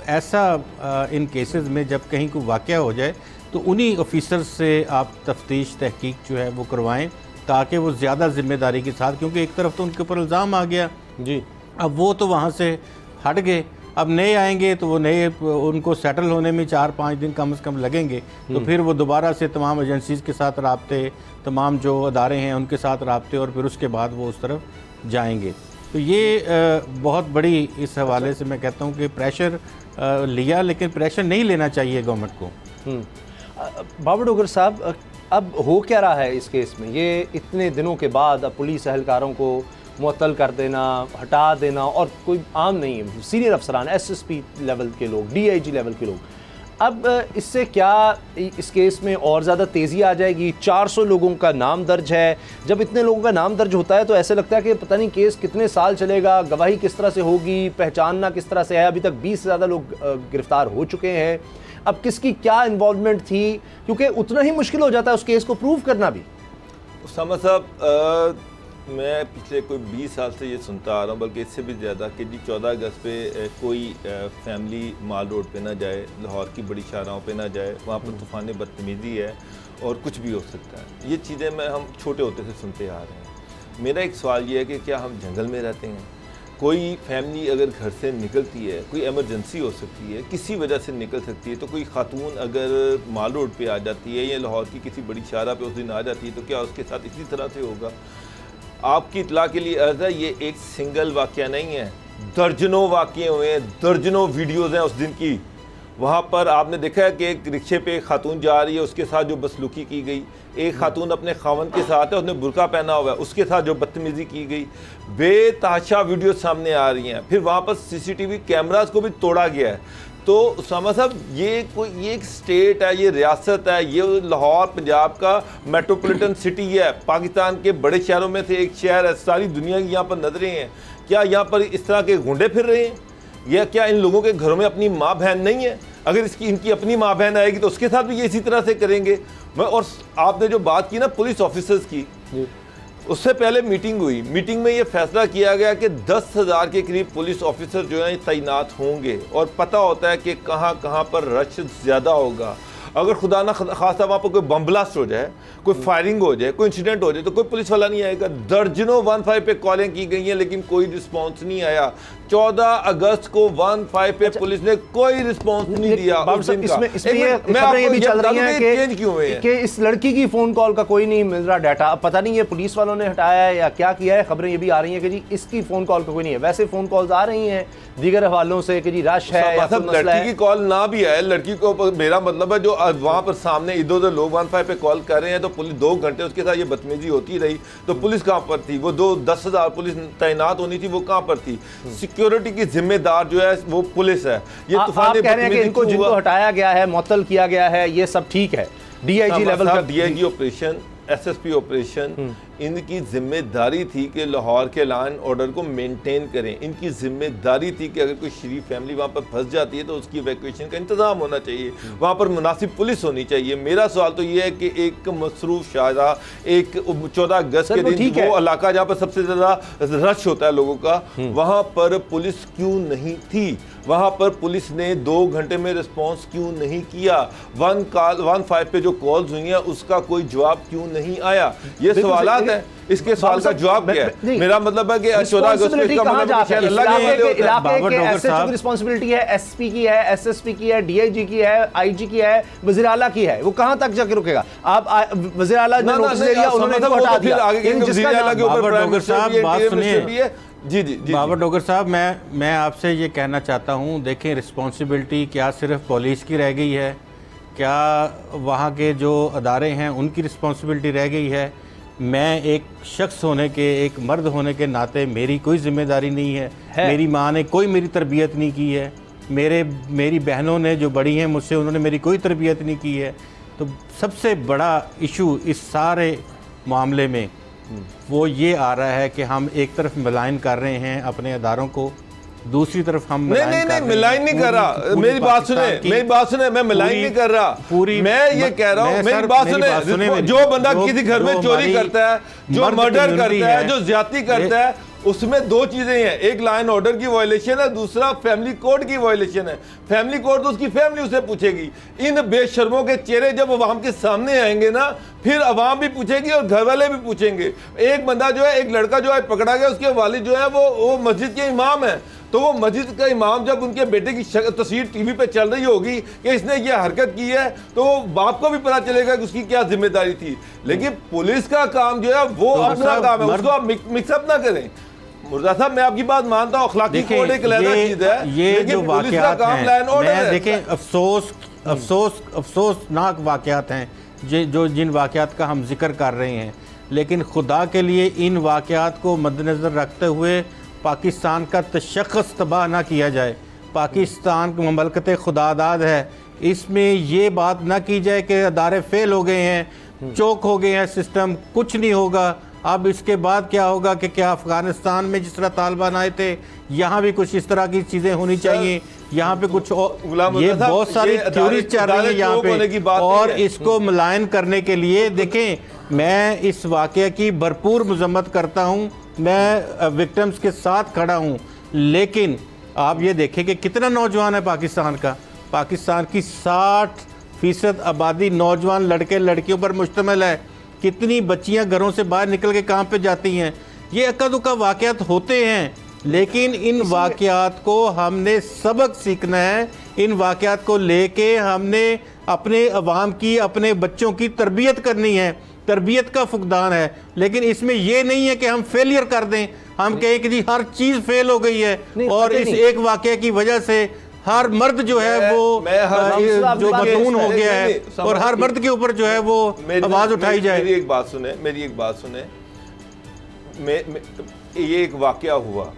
ऐसा इन केसेस में जब कहीं कोई वाक़या हो जाए तो उन्हीं ऑफिसर्स से आप तफ्तीश तहकीक जो है वो करवाएं, ताकि वो ज़्यादा ज़िम्मेदारी के साथ, क्योंकि एक तरफ तो उनके ऊपर इल्ज़ाम आ गया जी, अब वो तो वहाँ से हट गए, अब नए आएंगे तो वो नए, उनको सेटल होने में 4-5 दिन कम से कम लगेंगे। तो फिर वो दोबारा से तमाम एजेंसीज़ के साथ राब्ते, तमाम जो अदारे हैं उनके साथ राब्ते, और फिर उसके बाद वो उस तरफ जाएंगे। तो ये बहुत बड़ी, इस हवाले से मैं कहता हूँ कि प्रेशर लिया, लेकिन प्रेशर नहीं लेना चाहिए गवर्नमेंट को। बाबर डोगर साहब, अब हो क्या रहा है इस केस में? ये इतने दिनों के बाद अब पुलिस एहलकारों को मुअत्तल कर देना, हटा देना, और कोई आम नहीं है, सीनियर अफसरान, SSP लेवल के लोग, DIG लेवल के लोग, अब इससे क्या इस केस में और ज़्यादा तेज़ी आ जाएगी? 400 लोगों का नाम दर्ज है। जब इतने लोगों का नाम दर्ज होता है तो ऐसे लगता है कि पता नहीं केस कितने साल चलेगा, गवाही किस तरह से होगी, पहचानना किस तरह से है। अभी तक 20 से ज़्यादा लोग गिरफ्तार हो चुके हैं। अब किसकी क्या इन्वॉल्वमेंट थी, क्योंकि उतना ही मुश्किल हो जाता है उस केस को प्रूव करना भी। उसामा साहब, मैं पिछले कोई 20 साल से ये सुनता आ रहा हूँ, बल्कि इससे भी ज़्यादा, कि जी 14 अगस्त पे कोई फैमिली माल रोड पे ना जाए, लाहौर की बड़ी शाहराहों पे ना जाए, वहाँ पर तूफ़ान बदतमीज़ी है और कुछ भी हो सकता है। ये चीज़ें हम छोटे होते से सुनते आ रहे हैं। मेरा एक सवाल ये है कि क्या हम जंगल में रहते हैं? कोई फैमिली अगर घर से निकलती है, कोई एमरजेंसी हो सकती है, किसी वजह से निकल सकती है, तो कोई खातून अगर माल रोड पे आ जाती है या लाहौर की किसी बड़ी शाहरा पे उस दिन आ जाती है, तो क्या उसके साथ इसी तरह से होगा? आपकी इतला के लिए अर्ज़ है, ये एक सिंगल वाक़या नहीं है, दर्जनों वाक़ये हुए हैं, दर्जनों वीडियोज़ हैं उस दिन की। वहाँ पर आपने देखा है कि एक रिक्शे पे एक खातून जा रही है, उसके साथ जो बसलूकी की गई, एक खातून अपने खावन के साथ है, उसने बुर्का पहना हुआ है, उसके साथ जो बदतमीज़ी की गई, बेतहाशा वीडियो सामने आ रही हैं। फिर वहाँ पर CCTV कैमरास को भी तोड़ा गया है। तो उसामा साहब, ये एक स्टेट है, ये रियासत है, ये लाहौर पंजाब का मेट्रोपॉलिटन सिटी है, पाकिस्तान के बड़े शहरों में से एक शहर है, सारी दुनिया की यहाँ पर नजरें हैं। क्या यहाँ पर इस तरह के गुंडे फिर रहे हैं? या क्या इन लोगों के घरों में अपनी माँ बहन नहीं है? अगर इनकी अपनी माँ बहन आएगी तो उसके साथ भी ये इसी तरह से करेंगे। और आपने जो बात की ना पुलिस ऑफिसर्स की, उससे पहले मीटिंग हुई, मीटिंग में ये फैसला किया गया कि 10,000 के करीब पुलिस ऑफिसर जो हैं तैनात होंगे, और पता होता है कि कहाँ कहाँ पर रश ज़्यादा होगा। अगर खुदा ना खासा वहाँ पर कोई बम ब्लास्ट हो जाए, कोई फायरिंग हो जाए, कोई इंसिडेंट हो जाए, तो कोई पुलिस वाला नहीं आएगा। दर्जनों 15 पे कॉलें की गई हैं, लेकिन कोई रिस्पॉन्स नहीं आया। 14 अगस्त को 15 पे पुलिस ने कोई रिस्पॉन्स नहीं दिया। ये भी चल रही है कि इस लड़की की फोन कॉल का कोई नहीं मिल रहा डाटा। अब पता नहीं ये पुलिस वालों ने हटाया है या क्या किया है। खबरें ये भी आ रही हैं कि जी इसकी फोन कॉल का कोई नहीं है। वैसे फोन कॉल्स आ रही हैं दीगर हवालों से कि जी रश है या लड़की की कॉल ना भी है, लड़की को, मेरा मतलब है जो वहाँ पर सामने इधर उधर लोग 15 पे कॉल कर रहे हैं, तो पुलिस 2 घंटे उसके साथ ये बदतमीजी होती रही, तो पुलिस कहाँ पर थी? वो 10,000 पुलिस तैनात होनी थी, वो कहाँ पर थी? सिक्योरिटी की जिम्मेदार जो है वो पुलिस है। ये तूफान कह रहे हैं कि इनको जिनको हटाया गया है, मुअत्तल किया गया है, ये सब ठीक है। DIG लेवल का DIG ऑपरेशन, SSP ऑपरेशन, इनकी जिम्मेदारी थी कि लाहौर के लॉ एंड ऑर्डर को मेंटेन करें। इनकी जिम्मेदारी थी कि अगर कोई शरीफ फैमिली वहाँ पर फंस जाती है तो उसकी इवैक्यूएशन का इंतज़ाम होना चाहिए, वहाँ पर मुनासिब पुलिस होनी चाहिए। मेरा सवाल तो ये है कि एक मसरूफ शाहरा, एक 14 अगस्त के दिन वो इलाका जहाँ पर सबसे ज़्यादा रश होता है लोगों का, वहाँ पर पुलिस क्यों नहीं थी? वहाँ पर पुलिस ने 2 घंटे में रिस्पॉन्स क्यों नहीं किया? 15 पे जो कॉल्स हुई हैं उसका कोई जवाब क्यों नहीं आया? ये सवालात हैं, इसके सवाल का जवाब क्या है? मेरा मतलब है कि 14 अगस्त को इसका मतलब रिस्पॉन्सिबिलिटी है एसपी की है, एसएसपी की है, डीआईजी की है, आईजी की है, वज़ीर आला की है, वो कहाँ तक जाके रुकेगा? आप वज़ीर आला ने नोटिस ले लिया, उन्होंने हटा दिया। जी बाबर डोगर साहब, मैं आपसे ये कहना चाहता हूँ, देखें रिस्पॉन्सिबिलिटी क्या सिर्फ पुलिस की रह गई है? क्या वहाँ के जो अदारे हैं उनकी रिस्पॉन्सिबिलिटी रह गई है? मैं एक शख्स होने के, एक मर्द होने के नाते मेरी कोई जिम्मेदारी नहीं है। मेरी माँ ने कोई मेरी तरबियत नहीं की है, मेरी बहनों ने जो बड़ी हैं मुझसे, उन्होंने मेरी कोई तरबियत नहीं की है। तो सबसे बड़ा इशू इस सारे मामले में वो ये आ रहा है कि हम एक तरफ मिलान कर रहे हैं अपने अदारों को, दूसरी तरफ हम नहीं मिलान नहीं कर रहा। मेरी बात सुने, मैं मिलान नहीं कर रहा, मैं ये कह रहा हूँ, मेरी बात सुने, जो बंदा किसी घर में चोरी करता है, जो मर्डर करता है, जो ज्यादती करता है, उसमें 2 चीजें हैं, एक लॉ एंड ऑर्डर की वायलेशन है, दूसरा फैमिली कोड की वायलेशन है। फैमिली कोड तो उसकी फैमिली उसे पूछेगी। इन बेशर्मों के चेहरे जब अवाम के सामने आएंगे ना, फिर अवाम भी पूछेगी और घर वाले भी पूछेंगे। एक बंदा जो है, एक लड़का जो है पकड़ा गया, उसके वालिद जो है वो मस्जिद के इमाम है, तो वो मस्जिद का इमाम जब उनके बेटे की तस्वीर टीवी पे चल रही होगी कि इसने ये हरकत की है, तो बाप को भी पता चलेगा कि उसकी क्या जिम्मेदारी थी। लेकिन पुलिस का काम जो है वो अपना काम है, उसको आप मिक्सअप ना करें। मुर्जा साहब, मैं आपकी बात मानता हूँ, अखलाकी कोड एक अलग चीज है, ये जो वाकयात हैं, देखें अफसोसनाक वाकयात हैं जो जिन वाकयात का हम जिक्र कर रहे हैं, लेकिन खुदा के लिए इन वाकयात को मद्देनज़र रखते हुए पाकिस्तान का तशख़्ख़ुस तबाह ना किया जाए। पाकिस्तान ममलकत खुदादाद है, इसमें ये बात ना की जाए कि अदारे फेल हो गए हैं, चौक हो गए हैं, सिस्टम कुछ नहीं होगा। अब इसके बाद क्या होगा कि क्या अफ़गानिस्तान में जिस तरह तालिबान आए थे, यहाँ भी कुछ इस तरह की चीज़ें होनी चाहिए, यहाँ पे कुछ ये बहुत सारी थ्योरीज चल रही है यहाँ पे, और इसको मुलायन करने के लिए देखें, मैं इस वाक़े की भरपूर मजम्मत करता हूँ, मैं विक्टिम्स के साथ खड़ा हूँ, लेकिन आप ये देखें कि कितना नौजवान है पाकिस्तान का। पाकिस्तान की 60% आबादी नौजवान लड़के लड़कियों पर मुश्तमिल है। कितनी बच्चियां घरों से बाहर निकल के काम पे जाती हैं। ये अक्का दुक्का वाक़यात होते हैं, लेकिन इन वाक़यात को हमने सबक सीखना है। इन वाक़यात को लेके हमने अपने अवाम की, अपने बच्चों की तरबियत करनी है, तरबियत का फुकदान है। लेकिन इसमें यह नहीं है कि हम फेलियर कर दें, हम कहें कि जी हर चीज़ फेल हो गई है और इस एक वाक़े की वजह से हर मर्द जो है वो जो बतून हो गया है और हर मर्द के ऊपर जो है वो आवाज़ उठाई जाए। मेरी एक बात सुने, ये एक वाक़या हुआ।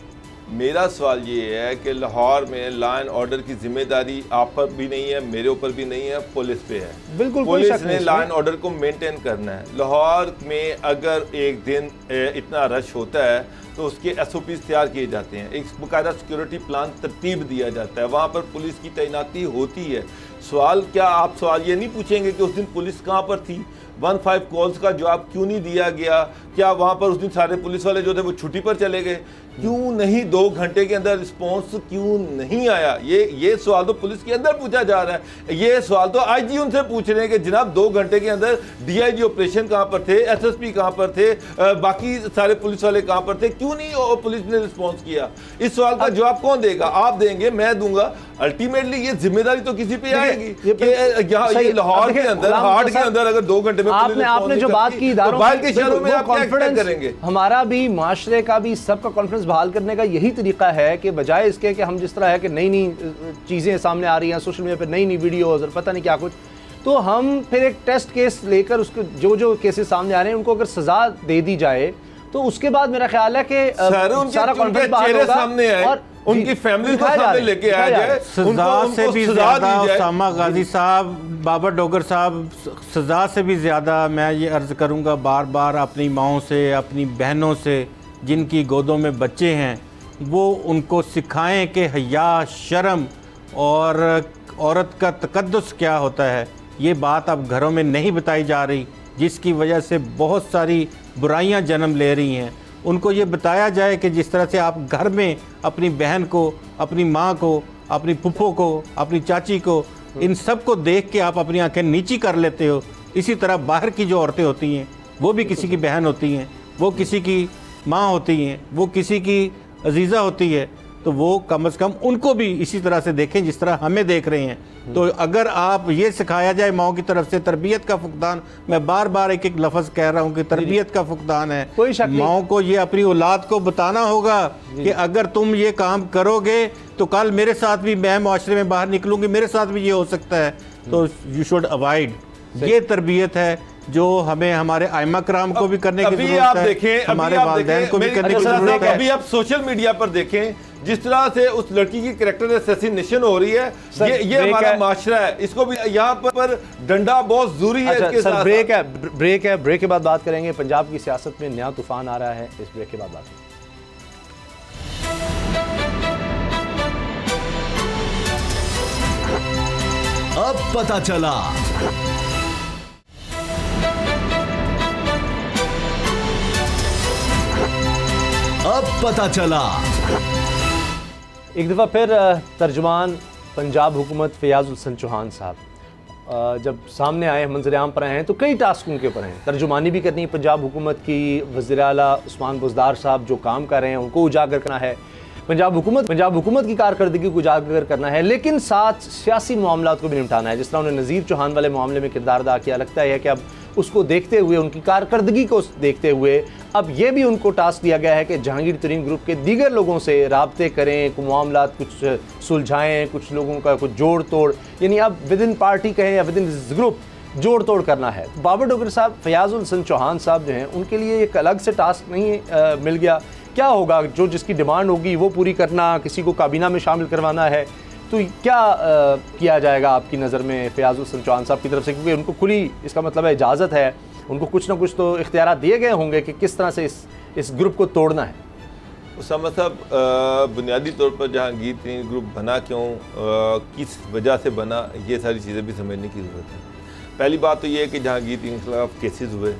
मेरा सवाल ये है कि लाहौर में लॉ एंड ऑर्डर की जिम्मेदारी आप पर भी नहीं है, मेरे ऊपर भी नहीं है, पुलिस पे है। बिल्कुल, पुलिस ने लॉ एंड ऑर्डर को मेंटेन करना है। लाहौर में अगर एक दिन इतना रश होता है तो उसके SOPs तैयार किए जाते हैं, एक बाकायदा सिक्योरिटी प्लान तरतीब दिया जाता है, वहाँ पर पुलिस की तैनाती होती है। आप सवाल ये नहीं पूछेंगे कि उस दिन पुलिस कहाँ पर थी, 15 कॉल्स का जवाब क्यों नहीं दिया गया, क्या वहाँ पर उस दिन सारे पुलिस वाले जो थे वो छुट्टी पर चले गए, क्यों नहीं 2 घंटे के अंदर रिस्पॉन्स क्यों नहीं आया? ये सवाल तो पुलिस के अंदर पूछा जा रहा है। ये सवाल तो IG उनसे पूछ रहे हैं कि जनाब 2 घंटे के अंदर DIG ऑपरेशन कहाँ पर थे, SSP कहाँ पर थे, बाकी सारे पुलिस वाले कहाँ पर थे, क्यों नहीं पुलिस ने रिस्पॉन्स किया? इस सवाल का जवाब कौन देगा? आप देंगे, मैं दूंगा। अल्टीमेटली ये जिम्मेदारी तो किसी पे आएगी कि लाहौर के अंदर, हार्ट के अंदर अगर 2 घंटे में आपने जो बात की बाहर के शहरों में आप क्या करेंगे? हमारा भी, माशरे का भी, सबका कॉन्फिडेंस बहाल करने का यही तरीका है कि बजाय इसके कि हम जिस तरह है कि नई नई चीज़ें सामने आ रही हैं सोशल मीडिया पर, नई नई वीडियोज़ और पता नहीं क्या कुछ, तो हम फिर एक टेस्ट केस लेकर उसको जो केसेस सामने आ रहे हैं उनको अगर सज़ा दे दी जाए तो उसके बाद मेरा ख्याल है कि सारा कॉन्फिडेंस बाहर होगा। और उनकी फैमिली को सामने लेके आया जाए, सजा से भी ज्यादा उसामा गाजी साहब, बाबर डोगर साहब, सजा से भी ज़्यादा मैं ये अर्ज़ करूँगा, बार बार अपनी माओं से, अपनी बहनों से जिनकी गोदों में बच्चे हैं, वो उनको सिखाएं कि हया, शर्म और औरत का तकद्दुस क्या होता है। ये बात अब घरों में नहीं बताई जा रही, जिसकी वजह से बहुत सारी बुराइयां जन्म ले रही हैं। उनको ये बताया जाए कि जिस तरह से आप घर में अपनी बहन को, अपनी माँ को, अपनी फुफ्फो को, अपनी चाची को, इन सब को देख के आप अपनी आंखें नीची कर लेते हो, इसी तरह बाहर की जो औरतें होती हैं वो भी किसी की बहन होती हैं, वो किसी की माँ होती हैं, वो किसी की अजीज़ा होती है, तो वो कम से कम उनको भी इसी तरह से देखें जिस तरह हमें देख रहे हैं। तो अगर आप ये सिखाया जाए माओ की तरफ से, तरबियत का फुकदान, मैं बार बार एक एक लफ्ज़ कह रहा हूँ कि तरबियत का फुकदान है, माओ को ये अपनी औलाद को बताना होगा कि अगर तुम ये काम करोगे तो कल मेरे साथ भी, मैं माशरे में बाहर निकलूँगी, मेरे साथ भी ये हो सकता है, तो यू शुड अवॉइड। ये तरबियत है जो हमें हमारे आइमा कराम को भी करने की जरूरत है, हमारे वालिदैन को भी करने की जरूरत है। अभी आप सोशल मीडिया पर देखें जिस तरह से उस लड़की की कैरेक्टर असैसिनेशन हो रही है, ये हमारा माशरा है, इसको भी यहाँ पर डंडा बहुत जरूरी है। इसके साथ ब्रेक के बाद बात करेंगे। पंजाब की सियासत में नया तूफान आ रहा है, इस ब्रेक के बाद बात करेंगे। अब पता चला। अब पता चला। एक दफ़ा फिर तर्जुमान पंजाब हुकूमत फयाज़ुल हसन चौहान साहब जब सामने आए, मंजर आम पर आए हैं, तो कई टास्क उनके ऊपर हैं। तर्जुमानी भी करनी है पंजाब हुकूमत की, वज़ीर आला उस्मान बुज़दार साहब जो काम कर रहे हैं उनको उजागर करना है, पंजाब हुकूमत की कारकर्दगी को उजागर करना है, लेकिन साथ सियासी मामलात को भी निपटाना है। जिस तरह उन्होंने नज़ीर चौहान वाले मामले में किरदार अदा किया, लगता है कि अब उसको देखते हुए, उनकी कारकर्दगी को देखते हुए अब ये भी उनको टास्क दिया गया है कि जहांगीर तरीन ग्रुप के दीगर लोगों से राब्ते करें, कुछ मामलात कुछ सुलझाएँ, कुछ लोगों का कुछ जोड़ तोड़, यानी अब विद इन पार्टी कहें या विद इन ग्रुप जोड़ तोड़ करना है। बाबर डोगर साहब, फयाज़ुल हसन चौहान साहब जो हैं, उनके लिए एक अलग से टास्क नहीं मिल गया? क्या होगा? जो जिसकी डिमांड होगी वो पूरी करना, किसी को काबीना में शामिल करवाना है, तो क्या किया जाएगा आपकी नज़र में फयाज़ुल हसन चौहान साहब की तरफ से? क्योंकि उनको खुली, इसका मतलब है इजाज़त है, उनको कुछ ना कुछ तो इख्तियार दिए गए होंगे कि किस तरह से इस ग्रुप को तोड़ना है। उसामा साहब, बुनियादी तौर पर जहांगीर तरीन ग्रुप बना क्यों, किस वजह से बना, ये सारी चीज़ें भी समझने की ज़रूरत है। पहली बात तो ये है कि जहांगीर तरीन के खिलाफ केसेस हुए,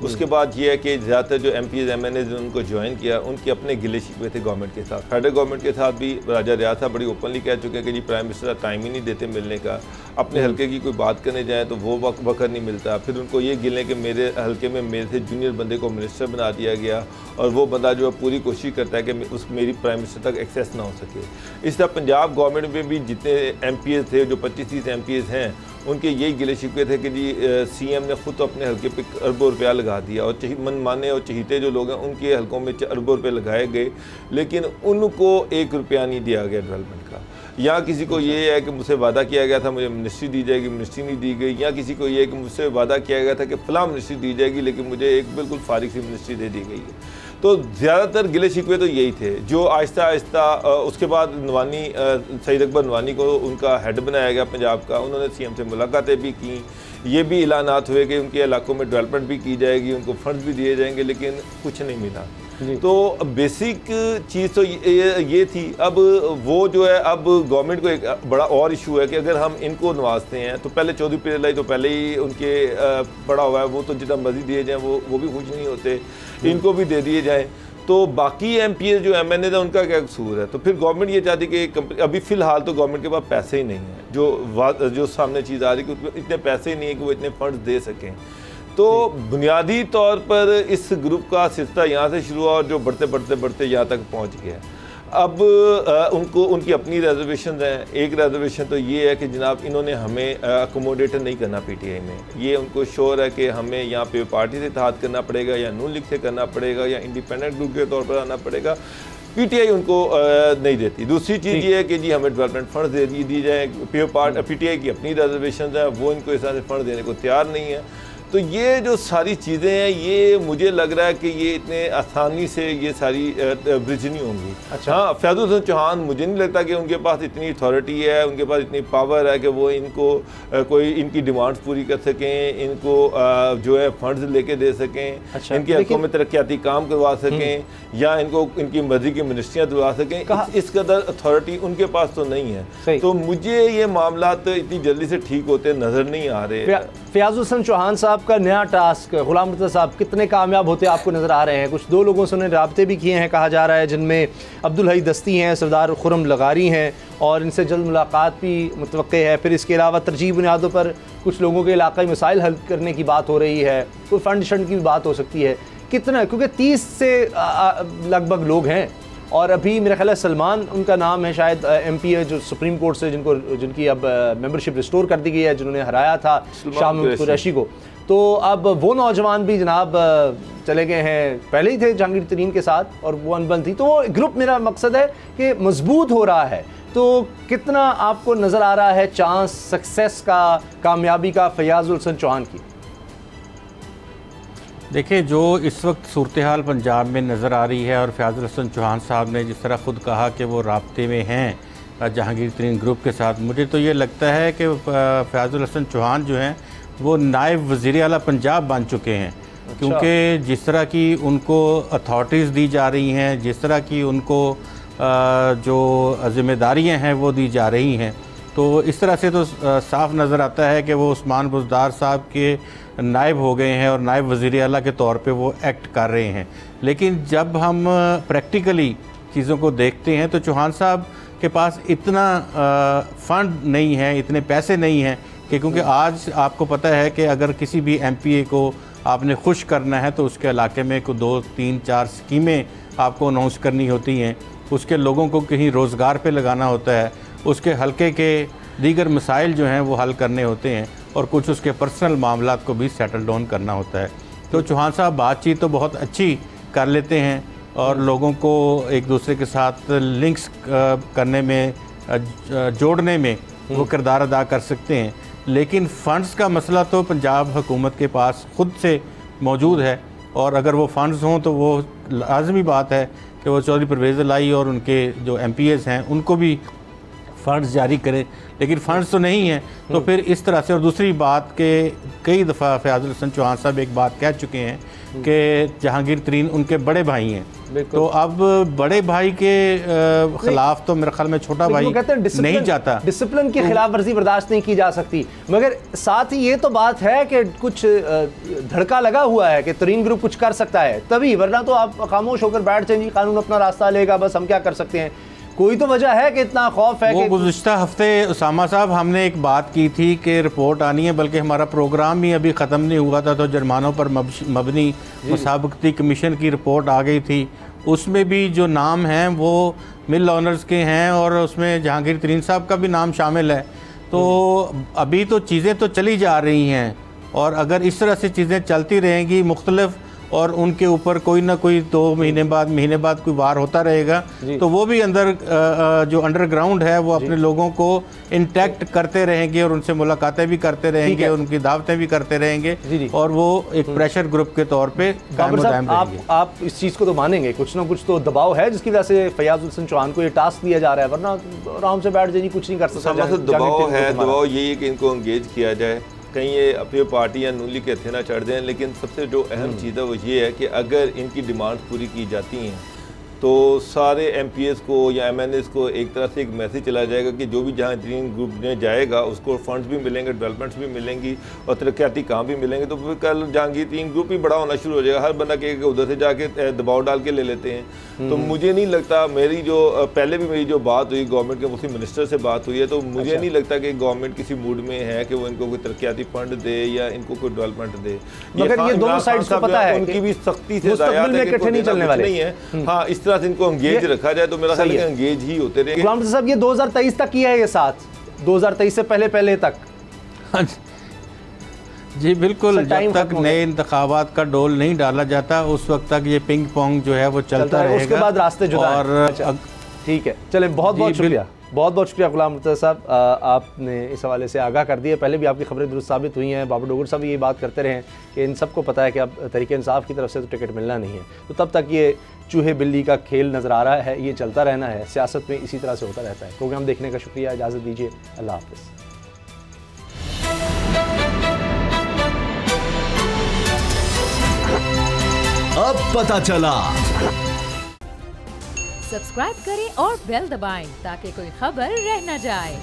उसके बाद ये है कि ज़्यादातर जो MPs MNAs ने उनको ज्वाइन किया, उनके अपने गिले शिकवे थे गवर्नमेंट के साथ। फेडरल गवर्नमेंट के साथ भी राजा रियासत बड़ी ओपनली कह चुके हैं कि जी प्राइम मिनिस्टर टाइम ही नहीं देते मिलने का, अपने हल्के की कोई बात करने जाए तो वो वक्त नहीं मिलता। फिर उनको ये गिले कि मेरे हल्के में मेरे से जूनियर बंदे को मिनिस्टर बना दिया गया, और वो बंदा जो है पूरी कोशिश करता है कि उस मेरी प्राइम मिनिस्टर तक एक्सेस ना हो सके। इस तरह पंजाब गवर्नमेंट में भी जितने MPs थे, जो 25-30 MPs हैं, उनके यही गिले शिकवे थे कि जी CM ने खुद तो अपने हल्के पे अरबों रुपया लगा दिया, और मनमाने और चहीते जो लोग हैं उनके हल्कों में अरबों रुपये लगाए गए, लेकिन उनको 1 रुपया नहीं दिया गया डेवलपमेंट का। या किसी को ये है कि मुझसे वादा किया गया था मुझे मिनिस्ट्री दी जाएगी, मिनिस्ट्री नहीं दी गई, या किसी को ये है कि मुझसे वादा किया गया था कि फ़लाँ मिनिस्ट्री दी जाएगी लेकिन मुझे एक बिल्कुल फारिग सी मिनिस्ट्री दे दी गई है। तो ज़्यादातर गिले शिकवे तो यही थे, जो आहिस्ता आहिस्ता उसके बाद नवानी, सईद अकबर नवानी को उनका हेड बनाया गया पंजाब का। उन्होंने CM से मुलाकातें भी की, ये भी ऐलानात हुए कि उनके इलाकों में डेवलपमेंट भी की जाएगी, उनको फंड भी दिए जाएंगे, लेकिन कुछ नहीं मिला। तो बेसिक चीज़ तो ये थी। अब वो जो है, अब गवर्नमेंट को एक बड़ा और इशू है कि अगर हम इनको नवाजते हैं तो पहले चौधरी पीरलाई तो पहले ही उनके पड़ा हुआ है, वो तो जितना मर्जी दिए जाएँ वो भी खुश नहीं होते, इनको भी दे दिए जाएँ, तो बाकी MPs जो MNAs है उनका क्या कसूर है? तो फिर गवर्नमेंट ये चाहती कि अभी फ़िलहाल तो गवर्नमेंट के पास पैसे ही नहीं हैं, जो सामने चीज़ आ रही है कि इतने पैसे ही नहीं है कि वो इतने फंड्स दे सकें। तो बुनियादी तौर पर इस ग्रुप का सिलसिला यहाँ से शुरू हुआ और जो बढ़ते यहाँ तक पहुँच गया। अब उनकी अपनी रिजर्वेशन हैं। एक रिजर्वेशन तो ये है कि जनाब इन्होंने हमें अकोमोडेट नहीं करना PTI में, ये उनको श्योर है कि हमें यहाँ पे पार्टी से इत्तेहाद करना पड़ेगा या नून लीग से करना पड़ेगा या इंडिपेंडेंट ग्रुप के तौर पर आना पड़ेगा, PTI उनको नहीं देती। दूसरी चीज़ ये है कि जी हमें डेवलपमेंट फंड दी जाए, PTI की अपनी रिजर्वेशन है, वो इनको इस तरह से फंड देने को तैयार नहीं है। तो ये जो सारी चीज़ें हैं, ये मुझे लग रहा है कि ये इतने आसानी से ये सारी ब्रिज नहीं होंगी। अच्छा। हाँ, फैज़ुल हसन चौहान, मुझे नहीं लगता कि उनके पास इतनी अथॉरिटी है, उनके पास इतनी पावर है कि वो इनको कोई इनकी डिमांड्स पूरी कर सकें, इनको जो है फंड्स लेके दे सकें, अच्छा, इनके हकों में तरक्याती काम करवा सकें, या इनको इनकी मर्जी की मिनिस्ट्रियाँ दिलवा सकें। इस कदर अथॉरिटी उनके पास तो नहीं है। तो मुझे ये मामला तो इतनी जल्दी से ठीक होते नज़र नहीं आ रहे। फयाजुल हसन चौहान साहब का नया टास्क, गुलाम मुर्तज़ा साहब कितने कामयाब होते आपको नज़र आ रहे हैं? कुछ 2 लोगों से उन्होंने राब्ते भी किए हैं कहा जा रहा है, जिनमें अब्दुल हई दस्ती हैं, सरदार खुरम लगारी हैं, और इनसे जल्द मुलाकात भी मुतवक्के है। फिर इसके अलावा तरजीह बुनियादों पर कुछ लोगों के इलाक़ाई मसाइल हल करने की बात हो रही है, कोई फंड शंड की भी बात हो सकती है। कितना, क्योंकि 30 से लगभग लोग हैं, और अभी मेरा ख्याल है सलमान उनका नाम है, शायद MP है, जो सुप्रीम कोर्ट से जिनकी अब मेंबरशिप रिस्टोर कर दी गई है, जिन्होंने हराया था शाह महमूद कुरैशी को। तो अब वो नौजवान भी जनाब चले गए हैं, पहले ही थे जहांगीर तरीन के साथ, और वो अनबन थी। तो वो ग्रुप, मेरा मकसद है कि मजबूत हो रहा है। तो कितना आपको नज़र आ रहा है चांस सक्सेस का, कामयाबी का फयाजुल हसन चौहान की? देखिए, जो इस वक्त सूरत हाल पंजाब में नज़र आ रही है, और फयाजुल हसन चौहान साहब ने जिस तरह ख़ुद कहा कि वो राब्ते में हैं जहांगीर तरीन ग्रुप के साथ, मुझे तो ये लगता है कि फयाजुल हसन चौहान जो हैं वो नायब वज़ीर आला पंजाब बन चुके हैं। अच्छा। क्योंकि जिस तरह की उनको अथॉरिटीज़ दी जा रही हैं, जिस तरह की उनको जो ज़िम्मेदारियाँ हैं वो दी जा रही हैं, तो इस तरह से तो साफ़ नज़र आता है कि वो उस्मान बुज़दार साहब के नायब हो गए हैं और नायब वज़ीर आला के तौर पे वो एक्ट कर रहे हैं। लेकिन जब हम प्रैक्टिकली चीज़ों को देखते हैं तो चौहान साहब के पास इतना फ़ंड नहीं है, इतने पैसे नहीं हैं कि, क्योंकि आज आपको पता है कि अगर किसी भी MPA को आपने खुश करना है तो उसके इलाके में को 2, 3, 4 स्कीमें आपको अनाउंस करनी होती हैं, उसके लोगों को कहीं रोज़गार पे लगाना होता है, उसके हलके के दीगर मसाइल जो हैं वो हल करने होते हैं, और कुछ उसके पर्सनल मामलात को भी सेटल डाउन करना होता है। तो चौहान साहब बातचीत तो बहुत अच्छी कर लेते हैं, और लोगों को एक दूसरे के साथ लिंक्स करने में, जोड़ने में वो किरदार अदा कर सकते हैं। लेकिन फ़ंड्स का मसला तो पंजाब हुकूमत के पास ख़ुद से मौजूद है, और अगर वो फ़ंड्स हों तो वो लाजमी बात है कि वो चौधरी परवेज़ इलाही और उनके जो MPAs हैं उनको भी फ़ंड्स जारी करें, लेकिन फ़ंड्स तो नहीं हैं। तो फिर इस तरह से, और दूसरी बात के कई दफ़ा फयाजुल हसन चौहान साहब एक बात कह चुके हैं कि जहांगीर तरीन उनके बड़े भाई हैं, तो अब बड़े भाई के ख़िलाफ़ तो मेरे ख्याल में छोटा भाई नहीं जाता। डिसिप्लिन की खिलाफ वर्जी बर्दाश्त नहीं की जा सकती। मगर साथ ही ये तो बात है कि कुछ धड़का लगा हुआ है कि तरीन ग्रुप कुछ कर सकता है तभी, वरना तो आप खामोश होकर बैठ जाएं, जी कानून अपना रास्ता लेगा, बस हम क्या कर सकते हैं। कोई तो वजह है कि इतना खौफ है। वो गुज़िश्ता हफ्ते उसामा साहब हमने एक बात की थी कि रिपोर्ट आनी है, बल्कि हमारा प्रोग्राम ही अभी ख़त्म नहीं हुआ था, तो जुर्मानों पर मबनी मुसाबकती कमीशन की रिपोर्ट आ गई थी। उसमें भी जो नाम हैं वो मिल ऑनर्स के हैं, और उसमें जहांगीर तरीन साहब का भी नाम शामिल है। तो अभी तो चीज़ें तो चली जा रही हैं, और अगर इस तरह से चीज़ें चलती रहेंगी मुख्तलिफ, और उनके ऊपर कोई ना कोई 2 महीने बाद कोई वार होता रहेगा, तो वो भी अंदर जो अंडरग्राउंड है वो अपने लोगों को इंटैक्ट करते रहेंगे, और उनसे मुलाकातें भी करते रहेंगे, उनकी दावतें भी करते रहेंगे, और वो एक प्रेशर ग्रुप के तौर पे आप इस चीज़ को तो मानेंगे, कुछ ना कुछ तो दबाव है जिसकी वजह से फयाजुल हसन चौहान को ये टास्क दिया जा रहा है, वरना आराम से बैठ जाइए, कुछ नहीं कर सकता। दबाव है, दबाव यही है कि इनको एंगेज किया जाए, कहीं ये अपनी पार्टी या नूली के हथे ना चढ़ दें। लेकिन सबसे जो अहम चीज़ है वो ये है कि अगर इनकी डिमांड पूरी की जाती हैं तो सारे MPAs को या MNAs को एक तरह से एक मैसेज चला जाएगा कि जो भी जहांगीर ग्रुप में जाएगा उसको फंड्स भी मिलेंगे, डेवलपमेंट्स भी मिलेंगी, और तरक्याती काम भी मिलेंगे। तो फिर कल जहांगीर ग्रुप ही बड़ा होना शुरू हो जाएगा, हर बंदा के उधर से जाके दबाव डाल के ले लेते हैं। तो मुझे नहीं लगता, मेरी जो पहले भी मेरी जो बात हुई गवर्नमेंट के मुस्लिम मिनिस्टर से बात हुई है, तो मुझे नहीं लगता कि गवर्नमेंट किसी मूड में है कि वो इनको कोई तरक्याती फंड दे या इनको कोई डेवलपमेंट दे। मगर ये दोनों साइड्स को पता है, उनकी भी सख्ती से नहीं है। हाँ, इस तरह से इनको एंगेज रखा जाए तो मेरा ख्याल है एंगेज ही होते रहेंगे। गुलाम साहब ये 2023 तक किया है, ये साथ 2023 से पहले तक। जी बिल्कुल, जब तक नए इंतखाबात का डोल नहीं डाला जाता उस वक्त तक ये पिंग पोंग जो है वो चलता रहेगा। उसके बाद रास्ते जुदा और ठीक है, चले बहुत बहुत शुक्रिया। बहुत बहुत शुक्रिया गुलाम मुर्तज़ा साहब, आपने इस हवाले से आगाह कर दिया। पहले भी आपकी खबरें दुरुस्त साबित हुई हैं। बाबर डोगर साहब भी यही बात करते रहे कि इन सबको पता है कि अब तहरीक इंसाफ की तरफ से तो टिकट मिलना नहीं है, तो तब तक ये चूहे बिल्ली का खेल नज़र आ रहा है, ये चलता रहना है। सियासत में इसी तरह से होता रहता है। प्रोग्राम देखने का शुक्रिया, इजाज़त दीजिए, अल्लाह हाफ़िज़। अब पता चला। सब्सक्राइब करें और बेल दबाएं ताकि कोई खबर रह न जाए।